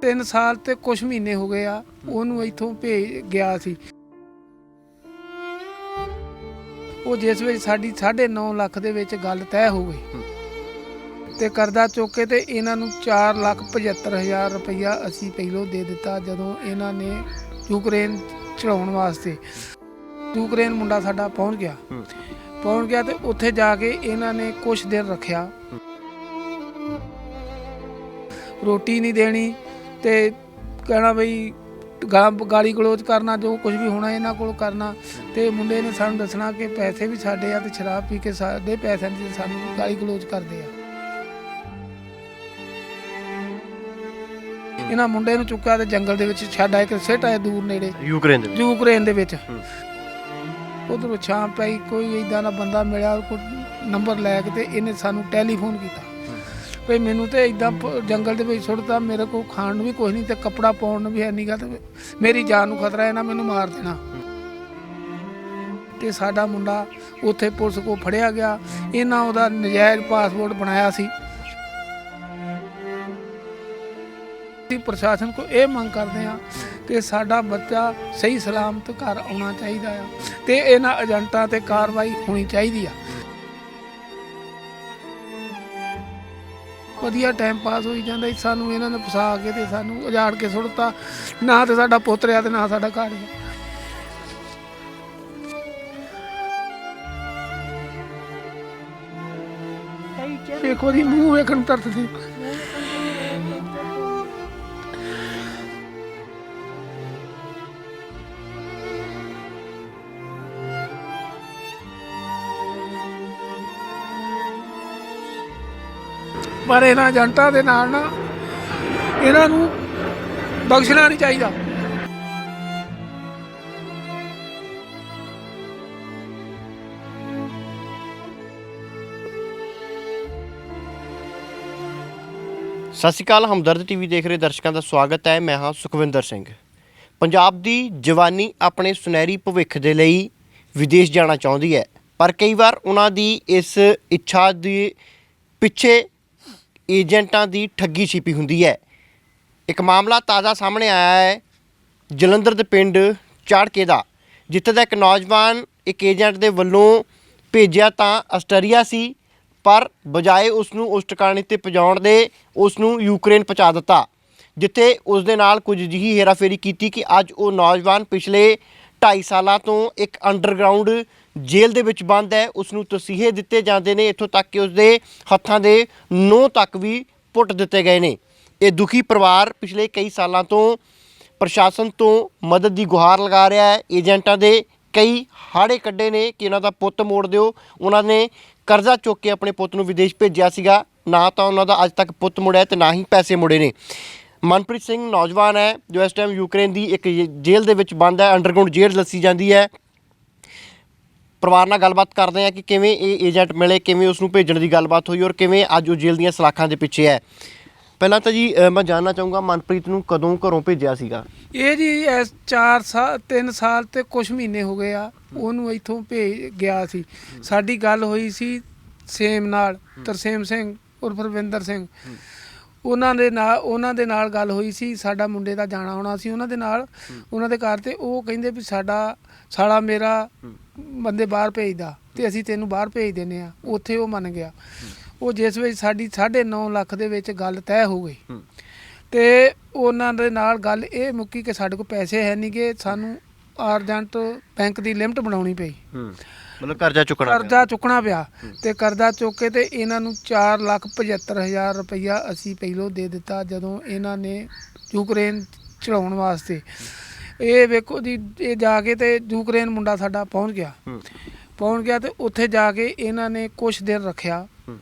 3 ਸਾਲ ਤੇ ਕੁਝ ਮਹੀਨੇ ਹੋ ਗਏ ਆ ਉਹਨੂੰ ਇੱਥੋਂ ਭੇਜ ਗਿਆ ਸੀ। ਉਹ ਜਿਸ ਵਿੱਚ ਸਾਡੀ 9.5 ਲੱਖ ਦੇ ਵਿੱਚ ਗੱਲ ਤੈਅ ਹੋ ਗਈ ਤੇ ਕਰਜ਼ਾ ਚੁੱਕ ਕੇ ਤੇ ਇਹਨਾਂ ਨੂੰ 4,75,000 ਰੁਪਈਆ ਅਸੀਂ ਪਹਿਲੋਂ ਦੇ ਦਿੱਤਾ। ਜਦੋਂ ਇਹਨਾਂ ਨੇ ਯੂਕਰੇਨ ਚੜਾਉਣ ਵਾਸਤੇ ਯੂਕਰੇਨ ਮੁੰਡਾ ਸਾਡਾ ਪਹੁੰਚ ਗਿਆ ਤੇ ਉੱਥੇ ਜਾ ਕੇ ਇਹਨਾਂ ਨੇ ਕੁਛ ਦਿਨ ਰੱਖਿਆ, ਰੋਟੀ ਨਹੀਂ ਦੇਣੀ ਤੇ ਕਹਿਣਾ ਬਈ ਗਾਲੀ ਗਲੋਚ ਕਰਨਾ, ਜੋ ਕੁਝ ਵੀ ਹੋਣਾ ਇਹਨਾਂ ਕੋਲ ਕਰਨਾ। ਤੇ ਮੁੰਡੇ ਨੇ ਸਾਨੂੰ ਦੱਸਣਾ ਕਿ ਪੈਸੇ ਵੀ ਸਾਡੇ ਆ ਤੇ ਸ਼ਰਾਬ ਪੀ ਕੇ ਸਾਡੇ ਪੈਸਿਆਂ ਦੀ ਸਾਨੂੰ ਗਾਲੀ ਗਲੋਚ ਕਰਦੇ ਆ। ਇਹਨਾਂ ਮੁੰਡੇ ਨੂੰ ਚੁੱਕਿਆ ਤੇ ਜੰਗਲ ਦੇ ਵਿੱਚ ਛੱਡ ਆਏ, ਕਿ ਸਿੱਟ ਆਏ ਦੂਰ ਨੇੜੇ ਯੂਕਰੇਨ ਦੇ ਵਿੱਚ। ਉਧਰੋਂ ਸ਼ਾਮ ਪਈ, ਕੋਈ ਇੱਦਾਂ ਦਾ ਬੰਦਾ ਮਿਲਿਆ, ਕੋਈ ਨੰਬਰ ਲੈ ਕੇ ਤੇ ਇਹਨੇ ਸਾਨੂੰ ਟੈਲੀਫੋਨ ਕੀਤਾ ਵੀ ਮੈਨੂੰ ਤੇ ਇੱਦਾਂ ਜੰਗਲ ਦੇ ਵਿੱਚ ਸੁੱਟਤਾ, ਮੇਰੇ ਕੋਲ ਖਾਣ ਨੂੰ ਵੀ ਕੁਛ ਨਹੀਂ ਤੇ ਕੱਪੜਾ ਪਾਉਣ ਨੂੰ ਵੀ ਹੈ ਨੀਗਾ, ਤੇ ਮੇਰੀ ਜਾਨ ਨੂੰ ਖਤਰਾ ਹੈ, ਨਾ ਮੈਨੂੰ ਮਾਰ ਦੇਣਾ। ਤੇ ਸਾਡਾ ਮੁੰਡਾ ਉੱਥੇ ਪੁਲਿਸ ਕੋਲ ਫੜਿਆ ਗਿਆ। ਇਹਨਾਂ ਉਹਦਾ ਨਜਾਇਜ਼ ਪਾਸਪੋਰਟ ਬਣਾਇਆ ਸੀ। ਪ੍ਰਸ਼ਾਸਨ ਕੋ ਇਹ ਮੰਗ ਕਰਦੇ ਆ ਕਿ ਸਾਡਾ ਬੱਚਾ ਸਹੀ ਸਲਾਮਤ ਘਰ ਆਉਣਾ ਚਾਹੀਦਾ ਆ ਤੇ ਇਹਨਾਂ ਏਜੰਟਾਂ ਤੇ ਕਾਰਵਾਈ ਹੋਣੀ ਚਾਹੀਦੀ ਆ। ਵਧੀਆ ਟਾਈਮ ਪਾਸ ਹੋਈ ਜਾਂਦਾ, ਸਾਨੂੰ ਇਹਨਾਂ ਨੇ ਫਸਾ ਕੇ ਤੇ ਸਾਨੂੰ ਉਜਾੜ ਕੇ ਸੁੱਟਤਾ। ਨਾ ਤੇ ਸਾਡਾ ਪੁੱਤ ਰਿਹਾ ਤੇ ਨਾ ਸਾਡਾ ਘਰ। ਦੇਖੋ ਜੀ, ਮੂੰਹ ਵੇਖਣ ਤਰਸਦੀ। ਪਰ ਇਹਨਾਂ ਏਜੰਟਾਂ ਦੇ ਨਾਲ ਨਾ ਇਹਨਾਂ ਨੂੰ ਬਖਸ਼ਣਾ ਨਹੀਂ ਚਾਹੀਦਾ। ਸਤਿ ਸ਼੍ਰੀ ਅਕਾਲ। ਹਮਦਰਦ ਟੀਵੀ ਦੇਖ ਰਹੇ ਦਰਸ਼ਕਾਂ ਦਾ ਸਵਾਗਤ ਹੈ। ਮੈਂ ਹਾਂ ਸੁਖਵਿੰਦਰ ਸਿੰਘ। ਪੰਜਾਬ ਦੀ ਜਵਾਨੀ ਆਪਣੇ ਸੁਨਹਿਰੀ ਭਵਿੱਖ ਦੇ ਲਈ ਵਿਦੇਸ਼ ਜਾਣਾ ਚਾਹੁੰਦੀ ਹੈ, ਪਰ ਕਈ ਵਾਰ ਉਹਨਾਂ ਦੀ ਇਸ ਇੱਛਾ ਦੇ ਪਿੱਛੇ ਏਜੰਟਾਂ ਦੀ ਠੱਗੀ ਛਿਪੀ ਹੁੰਦੀ ਹੈ। ਇੱਕ ਮਾਮਲਾ ਤਾਜ਼ਾ ਸਾਹਮਣੇ ਆਇਆ ਹੈ ਜਲੰਧਰ ਦੇ ਪਿੰਡ ਚਾੜਕੇ ਦਾ, ਜਿੱਥੇ ਦਾ ਇੱਕ ਨੌਜਵਾਨ ਇੱਕ ਏਜੰਟ ਦੇ ਵੱਲੋਂ ਭੇਜਿਆ ਤਾਂ ਆਸਟਰੀਆ ਸੀ, ਪਰ ਬਜਾਏ ਉਸ ਨੂੰ ਉਸ ਟਿਕਾਣੇ 'ਤੇ ਪਹੁੰਚਾਉਣ ਦੇ ਉਸ ਨੂੰ ਯੂਕਰੇਨ ਪਹੁੰਚਾ ਦਿੱਤਾ, ਜਿੱਥੇ ਉਸ ਦੇ ਨਾਲ ਕੁਝ ਅਜਿਹੀ ਹੇਰਾਫੇਰੀ ਕੀਤੀ ਕਿ ਅੱਜ ਉਹ ਨੌਜਵਾਨ ਪਿਛਲੇ 2.5 ਸਾਲਾਂ ਤੋਂ ਇੱਕ ਅੰਡਰਗਰਾਊਂਡ ਜੇਲ੍ਹ ਦੇ ਵਿੱਚ ਬੰਦ ਹੈ। ਉਸ ਨੂੰ ਤਸੀਹੇ ਦਿੱਤੇ ਜਾਂਦੇ ਨੇ, ਇੱਥੋਂ ਤੱਕ ਕਿ ਉਸ ਦੇ ਹੱਥਾਂ ਦੇ ਨਹੁੰ ਤੱਕ ਵੀ ਪੁੱਟ ਦਿੱਤੇ ਗਏ ਨੇ। ਇਹ ਦੁਖੀ ਪਰਿਵਾਰ ਪਿਛਲੇ ਕਈ ਸਾਲਾਂ ਤੋਂ ਪ੍ਰਸ਼ਾਸਨ ਤੋਂ ਮਦਦ ਦੀ ਗੁਹਾਰ ਲਗਾ ਰਿਹਾ ਹੈ। ਏਜੰਟਾਂ ਦੇ ਕਈ ਹਾੜੇ ਕੱਢੇ ਨੇ ਕਿ ਉਹਨਾਂ ਦਾ ਪੁੱਤ ਮੋੜ ਦਿਓ। ਉਹਨਾਂ ਨੇ ਕਰਜ਼ਾ ਚੁੱਕ ਕੇ ਆਪਣੇ ਪੁੱਤ ਨੂੰ ਵਿਦੇਸ਼ ਭੇਜਿਆ ਸੀਗਾ, ਨਾ ਤਾਂ ਉਹਨਾਂ ਦਾ ਅੱਜ ਤੱਕ ਪੁੱਤ ਮੁੜਿਆ ਤੇ ਨਾ ਹੀ ਪੈਸੇ ਮੁੜੇ ਨੇ। ਮਨਪ੍ਰੀਤ ਸਿੰਘ ਨੌਜਵਾਨ ਹੈ ਜੋ ਇਸ ਟਾਈਮ ਯੂਕਰੇਨ ਦੀ ਇੱਕ ਜੇਲ੍ਹ ਦੇ ਵਿੱਚ ਬੰਦ ਹੈ, ਅੰਡਰਗਰਾਊਂਡ ਜੇਲ੍ਹ ਦੱਸੀ ਜਾਂਦੀ ਹੈ। ਪਰਿਵਾਰ ਨਾਲ ਗੱਲਬਾਤ ਕਰਦੇ ਹਾਂ ਕਿ ਕਿਵੇਂ ਇਹ ਏਜੰਟ ਮਿਲੇ, ਕਿਵੇਂ ਉਸ ਨੂੰ ਭੇਜਣ ਦੀ ਗੱਲਬਾਤ ਹੋਈ ਔਰ ਕਿਵੇਂ ਅੱਜ ਉਹ ਜੇਲ੍ਹ ਦੀਆਂ ਸਲਾਖਾਂ ਦੇ ਪਿੱਛੇ ਹੈ। ਪਹਿਲਾਂ ਤਾਂ ਜੀ ਮੈਂ ਜਾਣਨਾ ਚਾਹੂੰਗਾ ਮਨਪ੍ਰੀਤ ਨੂੰ ਕਦੋਂ ਘਰੋਂ ਭੇਜਿਆ ਸੀਗਾ? ਇਹ ਜੀ 3 ਸਾਲ ਤੇ ਕੁਝ ਮਹੀਨੇ ਹੋ ਗਏ ਆ ਉਹਨੂੰ ਇੱਥੋਂ ਭੇਜ ਗਿਆ ਸੀ। ਸਾਡੀ ਗੱਲ ਹੋਈ ਸੀ ਸੇਮ ਨਾਲ, ਤਰਸੇਮ ਸਿੰਘ ਉਰਫ ਰਵਿੰਦਰ ਸਿੰਘ, ਉਹਨਾਂ ਦੇ ਨਾਲ ਗੱਲ ਹੋਈ ਸੀ। ਸਾਡਾ ਮੁੰਡੇ ਦਾ ਜਾਣਾ ਆਉਣਾ ਸੀ ਉਹਨਾਂ ਦੇ ਨਾਲ, ਉਹਨਾਂ ਦੇ ਘਰ, ਤੇ ਉਹ ਕਹਿੰਦੇ ਵੀ ਸਾਡਾ ਸਾਲਾ ਮੇਰਾ ਬੰਦੇ ਬਾਹਰ ਭੇਜਦਾ ਤੇ ਅਸੀਂ ਤੈਨੂੰ ਬਾਹਰ ਭੇਜ ਦਿੰਦੇ ਆ। ਉੱਥੇ ਉਹ ਮੰਨ ਗਿਆ। ਉਹ ਜਿਸ ਵਿੱਚ ਸਾਡੀ 9.5 ਲੱਖ ਦੇ ਵਿੱਚ ਗੱਲ ਤੈਅ ਹੋ ਗਈ ਤੇ ਉਹਨਾਂ ਦੇ ਨਾਲ ਗੱਲ ਇਹ ਮੁੱਕੀ ਕਿ ਸਾਡੇ ਕੋਲ ਪੈਸੇ ਹੈ ਨਹੀਂ ਗੇ, ਸਾਨੂੰ ਅਰਜੈਂਟ ਬੈਂਕ ਦੀ ਲਿਮਟ ਬਣਾਉਣੀ ਪਈ, ਮਤਲਬ ਕਰਜ਼ਾ ਚੁੱਕਣਾ ਪਿਆ। ਤੇ ਕਰਜ਼ਾ ਚੁੱਕ ਕੇ ਤੇ ਇਹਨਾਂ ਨੂੰ 4,75,000 ਰੁਪਈਆ ਅਸੀਂ ਪਹਿਲੋਂ ਦੇ ਦਿੱਤਾ। ਜਦੋਂ ਇਹਨਾਂ ਨੇ ਯੂਕਰੇਨ ਚੜਾਉਣ ਵਾਸਤੇ, ਇਹ ਵੇਖੋ ਜੀ, ਇਹ ਜਾ ਕੇ ਤੇ ਯੂਕਰੇਨ ਮੁੰਡਾ ਸਾਡਾ ਪਹੁੰਚ ਗਿਆ ਤੇ ਉੱਥੇ ਜਾ ਕੇ ਇਹਨਾਂ ਨੇ ਕੁਛ ਦਿਨ ਰੱਖਿਆ,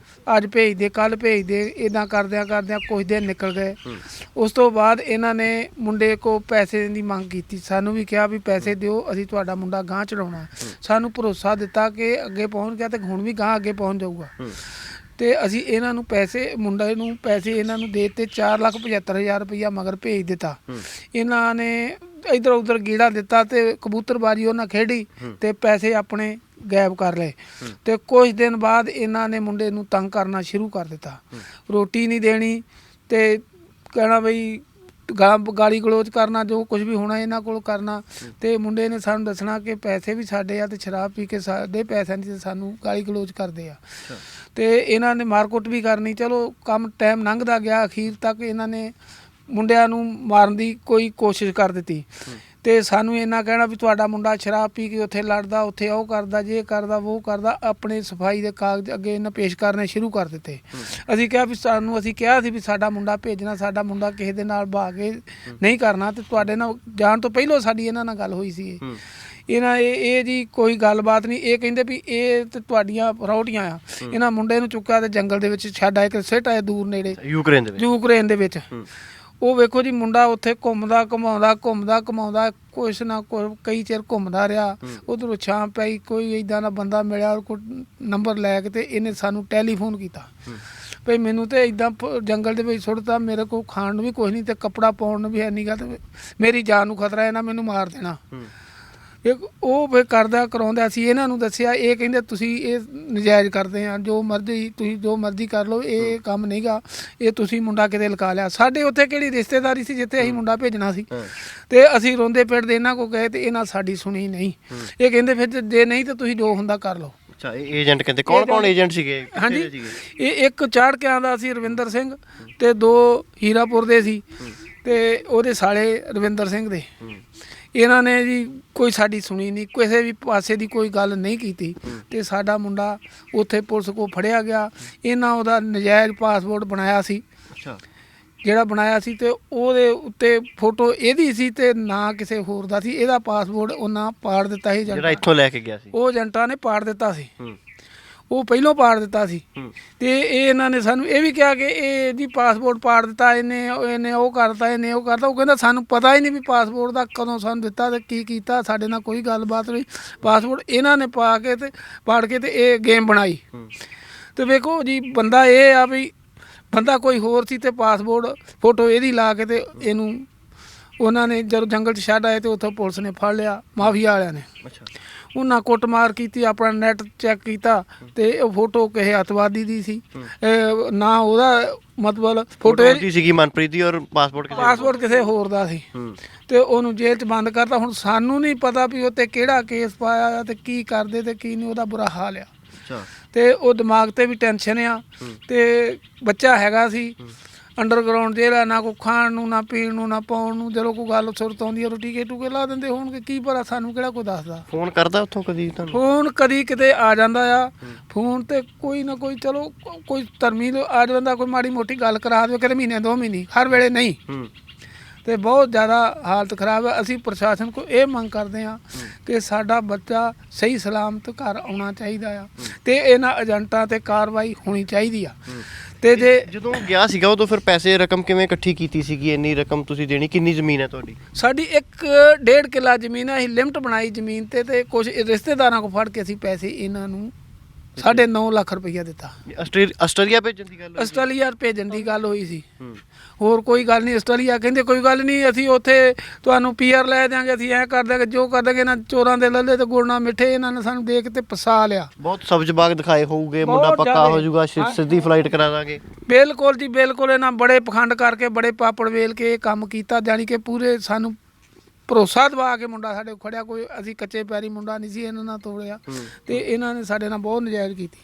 ਅੱਜ ਭੇਜਦੇ ਕੱਲ੍ਹ ਭੇਜਦੇ, ਇੱਦਾਂ ਕਰਦਿਆਂ ਕੁਛ ਦਿਨ ਨਿਕਲ ਗਏ। ਉਸ ਤੋਂ ਬਾਅਦ ਇਹਨਾਂ ਨੇ ਮੁੰਡੇ ਕੋਲ ਪੈਸੇ ਦੀ ਮੰਗ ਕੀਤੀ, ਸਾਨੂੰ ਵੀ ਕਿਹਾ ਵੀ ਪੈਸੇ ਦਿਓ, ਅਸੀਂ ਤੁਹਾਡਾ ਮੁੰਡਾ ਗਾਂਹ ਚੜਾਉਣਾ। ਸਾਨੂੰ ਭਰੋਸਾ ਦਿੱਤਾ ਕਿ ਅੱਗੇ ਪਹੁੰਚ ਗਿਆ ਤੇ ਹੁਣ ਵੀ ਗਾਂਹ ਅੱਗੇ ਪਹੁੰਚ ਜਾਊਗਾ। ਤੇ ਅਸੀਂ ਇਹਨਾਂ ਨੂੰ ਮੁੰਡੇ ਨੂੰ ਪੈਸੇ ਇਹਨਾਂ ਨੂੰ ਦੇ ਦਿੱਤੇ, 4,75,000 ਰੁਪਈਆ ਮਗਰ ਭੇਜ ਦਿੱਤਾ। ਇਹਨਾਂ ਨੇ ਇੱਧਰ ਉੱਧਰ ਗੇੜਾ ਦਿੱਤਾ ਤੇ ਕਬੂਤਰਬਾਜੀ ਉਹਨਾਂ ਖੇਡੀ ਤੇ ਪੈਸੇ ਆਪਣੇ ਗਾਇਬ ਕਰ ਲਏ। ਤੇ ਕੁਝ ਦਿਨ ਬਾਅਦ ਇਹਨਾਂ ਨੇ ਮੁੰਡੇ ਨੂੰ ਤੰਗ ਕਰਨਾ ਸ਼ੁਰੂ ਕਰ ਦਿੱਤਾ, ਰੋਟੀ ਨਹੀਂ ਦੇਣੀ ਤੇ ਕਹਿਣਾ ਬਈ ਗਾਲੀ ਗਲੋਚ ਕਰਨਾ, ਜੋ ਕੁਝ ਵੀ ਹੋਣਾ ਇਹਨਾਂ ਕੋਲ ਕਰਨਾ। ਤੇ ਮੁੰਡੇ ਨੇ ਸਾਨੂੰ ਦੱਸਣਾ ਕਿ ਪੈਸੇ ਵੀ ਸਾਡੇ ਆ ਤੇ ਸ਼ਰਾਬ ਪੀ ਕੇ ਸਾਡੇ ਪੈਸਿਆਂ ਦੀ ਸਾਨੂੰ ਗਾਲੀ ਗਲੋਚ ਕਰਦੇ ਆ। ਤੇ ਇਹਨਾਂ ਨੇ ਮਾਰਕੁੱਟ ਵੀ ਕਰਨੀ। ਚਲੋ ਕੰਮ ਟਾਈਮ ਲੰਘਦਾ ਗਿਆ, ਅਖੀਰ ਤੱਕ ਇਹਨਾਂ ਨੇ ਮੁੰਡਿਆਂ ਨੂੰ ਮਾਰਨ ਦੀ ਕੋਈ ਕੋਸ਼ਿਸ਼ ਕਰ ਦਿੱਤੀ। ਤੇ ਸਾਨੂੰ ਇਹਨਾਂ ਕਹਿਣਾ ਵੀ ਤੁਹਾਡਾ ਮੁੰਡਾ ਸ਼ਰਾਬ ਪੀ ਕੇ ਉੱਥੇ ਲੜਦਾ, ਉੱਥੇ ਉਹ ਕਰਦਾ, ਜੇ ਕਰਦਾ ਉਹ ਕਰਦਾ। ਆਪਣੇ ਸਫਾਈ ਦੇ ਕਾਗਜ਼ ਅੱਗੇ ਇਹਨਾਂ ਪੇਸ਼ ਕਰਨੇ ਸ਼ੁਰੂ ਕਰ ਦਿੱਤੇ। ਅਸੀਂ ਕਿਹਾ ਵੀ ਅਸੀਂ ਕਿਹਾ ਸੀ ਵੀ ਸਾਡਾ ਮੁੰਡਾ ਭੇਜਣਾ, ਸਾਡਾ ਮੁੰਡਾ ਕਿਸੇ ਦੇ ਨਾਲ ਬਹਾ ਕੇ ਨਹੀਂ ਕਰਨਾ। ਤੇ ਤੁਹਾਡੇ ਨਾਲ ਜਾਣ ਤੋਂ ਪਹਿਲਾਂ ਸਾਡੀ ਇਹਨਾਂ ਨਾਲ ਗੱਲ ਹੋਈ ਸੀ। ਇਹ ਜੀ ਕੋਈ ਗੱਲਬਾਤ ਨਹੀਂ। ਇਹ ਕਹਿੰਦੇ ਵੀ ਇਹ ਤੇ ਤੁਹਾਡੀਆਂ ਰੌਟੀਆਂ ਆ। ਇਹਨਾਂ ਮੁੰਡੇ ਨੂੰ ਚੁੱਕਿਆ ਤੇ ਜੰਗਲ ਦੇ ਵਿੱਚ ਛੱਡ ਆਏ ਕਿ ਸਿੱਟ ਆਏ ਦੂਰ ਨੇੜੇ ਯੂਕਰੇਨ ਦੇ ਵਿੱਚ। ਉਹ ਵੇਖੋ ਜੀ ਮੁੰਡਾ ਉੱਥੇ ਘੁੰਮਦਾ ਘੁਮਾਉਂਦਾ ਕੁਛ ਨਾ ਕੁਛ ਕਈ ਚਿਰ ਘੁੰਮਦਾ ਰਿਹਾ। ਉੱਧਰੋਂ ਸ਼ਾਮ ਪਈ, ਕੋਈ ਇੱਦਾਂ ਦਾ ਬੰਦਾ ਮਿਲਿਆ, ਕੋਈ ਨੰਬਰ ਲੈ ਕੇ ਤੇ ਇਹਨੇ ਸਾਨੂੰ ਟੈਲੀਫੋਨ ਕੀਤਾ ਭਈ ਮੈਨੂੰ ਤੇ ਇੱਦਾਂ ਜੰਗਲ ਦੇ ਵਿੱਚ ਸੁੱਟਤਾ, ਮੇਰੇ ਕੋਲ ਖਾਣ ਨੂੰ ਵੀ ਕੁਛ ਨਹੀਂ ਤੇ ਕੱਪੜਾ ਪਾਉਣ ਨੂੰ ਵੀ ਹੈ ਨੀਗਾ, ਤੇ ਮੇਰੀ ਜਾਨ ਨੂੰ ਖਤਰਾ, ਇਹਨਾਂ ਮੈਨੂੰ ਮਾਰ ਦੇਣਾ। ਉਹ ਫਿਰ ਕਰਾਉਂਦਾ ਅਸੀਂ ਇਹਨਾਂ ਨੂੰ ਦੱਸਿਆ। ਇਹ ਕਹਿੰਦੇ ਤੁਸੀਂ ਇਹ ਨਜਾਇਜ਼ ਕਰਦੇ ਆ, ਤੁਸੀਂ ਜੋ ਮਰਜ਼ੀ ਕਰ ਲਓ, ਇਹ ਕੰਮ ਨਹੀਂਗਾ, ਇਹ ਤੁਸੀਂ ਮੁੰਡਾ ਕਿਤੇ ਲਗਾ ਲਿਆ। ਸਾਡੇ ਉੱਥੇ ਕਿਹੜੀ ਰਿਸ਼ਤੇਦਾਰੀ ਸੀ ਜਿੱਥੇ ਅਸੀਂ ਮੁੰਡਾ ਭੇਜਣਾ ਸੀ। ਤੇ ਅਸੀਂ ਰੋਂਦੇ ਪਿੱਟਦੇ ਇਹਨਾਂ ਕੋਲ ਗਏ ਤੇ ਇਹਨਾਂ ਸਾਡੀ ਸੁਣੀ ਨਹੀਂ। ਇਹ ਕਹਿੰਦੇ ਫਿਰ ਜੇ ਨਹੀਂ ਤਾਂ ਤੁਸੀਂ ਜੋ ਹੁੰਦਾ ਕਰ ਲਓ। ਅੱਛਾ, ਏਜੰਟ ਕਹਿੰਦੇ ਕੌਣ ਏਜੰਟ ਸੀਗੇ? ਹਾਂਜੀ, ਇਹ ਇੱਕ ਚਾੜਕਿਆਂ ਦਾ ਸੀ ਰਵਿੰਦਰ ਸਿੰਘ, ਤੇ 2 ਹੀਰਾਪੁਰ ਦੇ ਸੀ, ਤੇ ਉਹਦੇ ਸਾਲੇ ਰਵਿੰਦਰ ਸਿੰਘ ਦੇ। ਇਹਨਾਂ ਨੇ ਜੀ ਕੋਈ ਸਾਡੀ ਸੁਣੀ ਨਹੀਂ, ਕਿਸੇ ਵੀ ਪਾਸੇ ਦੀ ਕੋਈ ਗੱਲ ਨਹੀਂ ਕੀਤੀ। ਤੇ ਸਾਡਾ ਮੁੰਡਾ ਉੱਥੇ ਪੁਲਿਸ ਕੋਲ ਫੜਿਆ ਗਿਆ। ਇਹਨਾਂ ਉਹਦਾ ਨਜਾਇਜ਼ ਪਾਸਪੋਰਟ ਬਣਾਇਆ ਸੀ। ਜਿਹੜਾ ਬਣਾਇਆ ਸੀ ਤੇ ਉਹਦੇ ਉੱਤੇ ਫੋਟੋ ਇਹਦੀ ਸੀ ਤੇ ਨਾ ਕਿਸੇ ਹੋਰ ਦਾ ਸੀ। ਇਹਦਾ ਪਾਸਪੋਰਟ ਉਹਨਾਂ ਪਾੜ ਦਿੱਤਾ ਸੀ, ਜਿਹੜਾ ਇੱਥੋਂ ਲੈ ਕੇ ਗਿਆ ਸੀ। ਉਹ ਏਜੰਟਾਂ ਨੇ ਪਾੜ ਦਿੱਤਾ ਸੀ, ਉਹ ਪਹਿਲੋਂ ਪਾੜ ਦਿੱਤਾ ਸੀ। ਤੇ ਇਹਨਾਂ ਨੇ ਸਾਨੂੰ ਇਹ ਵੀ ਕਿਹਾ ਕਿ ਇਹ ਜੀ ਪਾਸਪੋਰਟ ਪਾੜ ਦਿੱਤਾ ਇਹਨੇ ਉਹ ਕਰਤਾ, ਇਹਨੇ ਉਹ ਕਰਤਾ। ਉਹ ਕਹਿੰਦਾ ਸਾਨੂੰ ਪਤਾ ਹੀ ਨਹੀਂ ਵੀ ਪਾਸਪੋਰਟ ਦਾ ਕਦੋਂ ਸਾਨੂੰ ਦਿੱਤਾ ਤੇ ਕੀ ਕੀਤਾ, ਸਾਡੇ ਨਾਲ ਕੋਈ ਗੱਲਬਾਤ ਨਹੀਂ। ਪਾਸਪੋਰਟ ਇਹਨਾਂ ਨੇ ਪਾੜ ਕੇ ਤੇ ਇਹ ਗੇਮ ਬਣਾਈ। ਤੇ ਵੇਖੋ ਜੀ, ਬੰਦਾ ਇਹ ਆ ਵੀ ਬੰਦਾ ਕੋਈ ਹੋਰ ਸੀ ਤੇ ਪਾਸਪੋਰਟ ਫੋਟੋ ਇਹਦੀ ਲਾ ਕੇ ਤੇ ਇਹਨੂੰ ਉਹਨਾਂ ਨੇ ਜਦੋਂ ਜੰਗਲ 'ਚ ਛੱਡ ਆਏ ਤੇ ਉੱਥੋਂ ਪੁਲਿਸ ਨੇ ਫੜ ਲਿਆ, ਮਾਫੀਆ ਵਾਲਿਆਂ ਨੇ। ਉਹਨਾਂ ਕੁੱਟਮਾਰ ਕੀਤੀ, ਆਪਣਾ ਨੈਟ ਚੈੱਕ ਕੀਤਾ ਤੇ ਉਹ ਫੋਟੋ ਕਿਸੇ ਅੱਤਵਾਦੀ ਦੀ ਸੀ। ਨਾ ਉਹਦਾ ਮਤਲਬ ਫੋਟੋ ਸੀਗੀ ਮਨਪ੍ਰੀਤ ਦੀ, ਔਰ ਪਾਸਪੋਰਟ ਕਿਸੇ ਹੋਰ ਦਾ ਸੀ। ਤੇ ਉਹਨੂੰ ਜੇਲ੍ਹ 'ਚ ਬੰਦ ਕਰਤਾ। ਹੁਣ ਸਾਨੂੰ ਨਹੀਂ ਪਤਾ ਵੀ ਉੱਤੇ ਕਿਹੜਾ ਕੇਸ ਪਾਇਆ ਤੇ ਕੀ ਕਰਦੇ ਤੇ ਕੀ ਨਹੀਂ। ਉਹਦਾ ਬੁਰਾ ਹਾਲ ਆ। ਤੇ ਉਹ ਦਿਮਾਗ ਤੇ ਵੀ ਟੈਨਸ਼ਨ ਆ। ਤੇ ਬੱਚਾ ਹੈਗਾ ਸੀ ਅੰਡਰਗਰਾਊਂਡ ਜੇਲ੍ਹ, ਨਾ ਕੋਈ ਖਾਣ ਨੂੰ, ਨਾ ਪੀਣ ਨੂੰ, ਨਾ ਪਾਉਣ ਨੂੰ। ਜਦੋਂ ਕੋਈ ਗੱਲ ਸੁਰਤ ਆਉਂਦੀ ਆ ਟੀਕੇ ਟੂਕੇ ਲਾ ਦਿੰਦੇ ਹੋਣਗੇ, ਕੀ ਪਤਾ, ਸਾਨੂੰ ਕਿਹੜਾ ਕੋਈ ਦੱਸਦਾ। ਫੋਨ ਕਰਦਾ ਉੱਥੋਂ ਕਦੀ ਤੁਹਾਨੂੰ? ਫੋਨ ਕਦੀ ਕਿਤੇ ਆ ਜਾਂਦਾ ਆ। ਫੋਨ ਤੇ ਕੋਈ ਨਾ ਕੋਈ, ਚਲੋ ਕੋਈ ਧਰਮੀ ਆ ਜਾਂਦਾ, ਕੋਈ ਮਾੜੀ ਮੋਟੀ ਗੱਲ ਕਰਾ ਦੇਵੇ, ਕਦੇ ਮਹੀਨੇ 2 ਮਹੀਨੇ, ਹਰ ਵੇਲੇ ਨਹੀਂ। ਤੇ ਬਹੁਤ ਜ਼ਿਆਦਾ ਹਾਲਤ ਖਰਾਬ ਹੈ। ਅਸੀਂ ਪ੍ਰਸ਼ਾਸਨ ਕੋਲ ਇਹ ਮੰਗ ਕਰਦੇ ਹਾਂ ਕਿ ਸਾਡਾ ਬੱਚਾ ਸਹੀ ਸਲਾਮਤ ਘਰ ਆਉਣਾ ਚਾਹੀਦਾ ਆ ਤੇ ਇਹਨਾਂ ਏਜੰਟਾਂ ਤੇ ਕਾਰਵਾਈ ਹੋਣੀ ਚਾਹੀਦੀ ਆ। ਤੇ ਜੇ ਜਦੋਂ ਗਿਆ ਸੀਗਾ ਉਦੋਂ ਫਿਰ ਪੈਸੇ ਰਕਮ ਕਿਵੇਂ ਇਕੱਠੀ ਕੀਤੀ ਸੀਗੀ? ਇੰਨੀ ਰਕਮ ਤੁਸੀਂ ਦੇਣੀ? ਕਿੰਨੀ ਜ਼ਮੀਨ ਹੈ ਤੁਹਾਡੀ? ਸਾਡੀ 1.5 ਕਿੱਲਾ ਜ਼ਮੀਨ ਹੈ। ਅਸੀਂ ਲਿਮਟ ਬਣਾਈ ਜ਼ਮੀਨ ਤੇ ਕੁਝ ਰਿਸ਼ਤੇਦਾਰਾਂ ਕੋਲ ਫੜ ਕੇ ਅਸੀਂ ਪੈਸੇ ਇਹਨਾਂ ਨੂੰ 9.5 ਲੱਖ ਰੁਪਈਆ ਦਿੱਤਾ। ਆਸਟ੍ਰੇਲੀਆ ਭੇਜਣ ਦੀ ਗੱਲ? ਆਸਟ੍ਰੇਲੀਆ ਭੇਜਣ ਦੀ ਗੱਲ ਹੋਈ ਸੀ, ਹੋਰ ਕੋਈ ਗੱਲ ਨਹੀਂ। ਆਸਟ੍ਰੇਲੀਆ ਕਹਿੰਦੇ ਕੋਈ ਗੱਲ ਨਹੀਂ, ਅਸੀਂ ਉੱਥੇ ਤੁਹਾਨੂੰ PR ਲੈ ਦਿਆਂਗੇ, ਅਸੀਂ ਐਂ ਕਰ ਦਿਆਂਗੇ, ਜੋ ਕਰ ਦਿਆਂਗੇ। ਇਹਨਾਂ ਚੋਰਾਂ ਦੇ ਲੱਲੇ ਤੇ ਗੁੜ ਨਾਲ ਮਿੱਠੇ ਇਹਨਾਂ ਨੇ ਸਾਨੂੰ ਦੇਖ ਕੇ ਫਸਾ ਲਿਆ। ਬਹੁਤ ਸਬਜ਼ ਬਾਗ ਦਿਖਾਏ ਹੋਊਗੇ, ਮੁੰਡਾ ਪੱਕਾ ਹੋ ਜਾਊਗਾ, ਸਿੱਧੀ ਫਲਾਈਟ ਕਰਾ ਦਾਂਗੇ। ਬਿਲਕੁਲ ਜੀ, ਬਿਲਕੁਲ। ਇਹਨਾਂ ਬੜੇ ਪਖੰਡ ਕਰਕੇ, ਬੜੇ ਪਾਪੜ ਵੇਲ ਕੇ ਇਹ ਕੰਮ ਕੀਤਾ। ਜਾਣੀ ਕਿ ਪੂਰੇ ਸਾਨੂੰ ਭਰੋਸਾ ਦਵਾ ਕੇ ਮੁੰਡਾ ਸਾਡੇ ਕੋਲ ਖੜਿਆ। ਕੋਈ ਅਸੀਂ ਕੱਚੇ ਪੈਰੀ ਮੁੰਡਾ ਨਹੀਂ ਸੀ ਇਹਨਾਂ ਨਾਲ ਤੋੜਿਆ। ਤੇ ਇਹਨਾਂ ਨੇ ਸਾਡੇ ਨਾਲ ਬਹੁਤ ਨਜਾਇਜ਼ ਕੀਤੀ।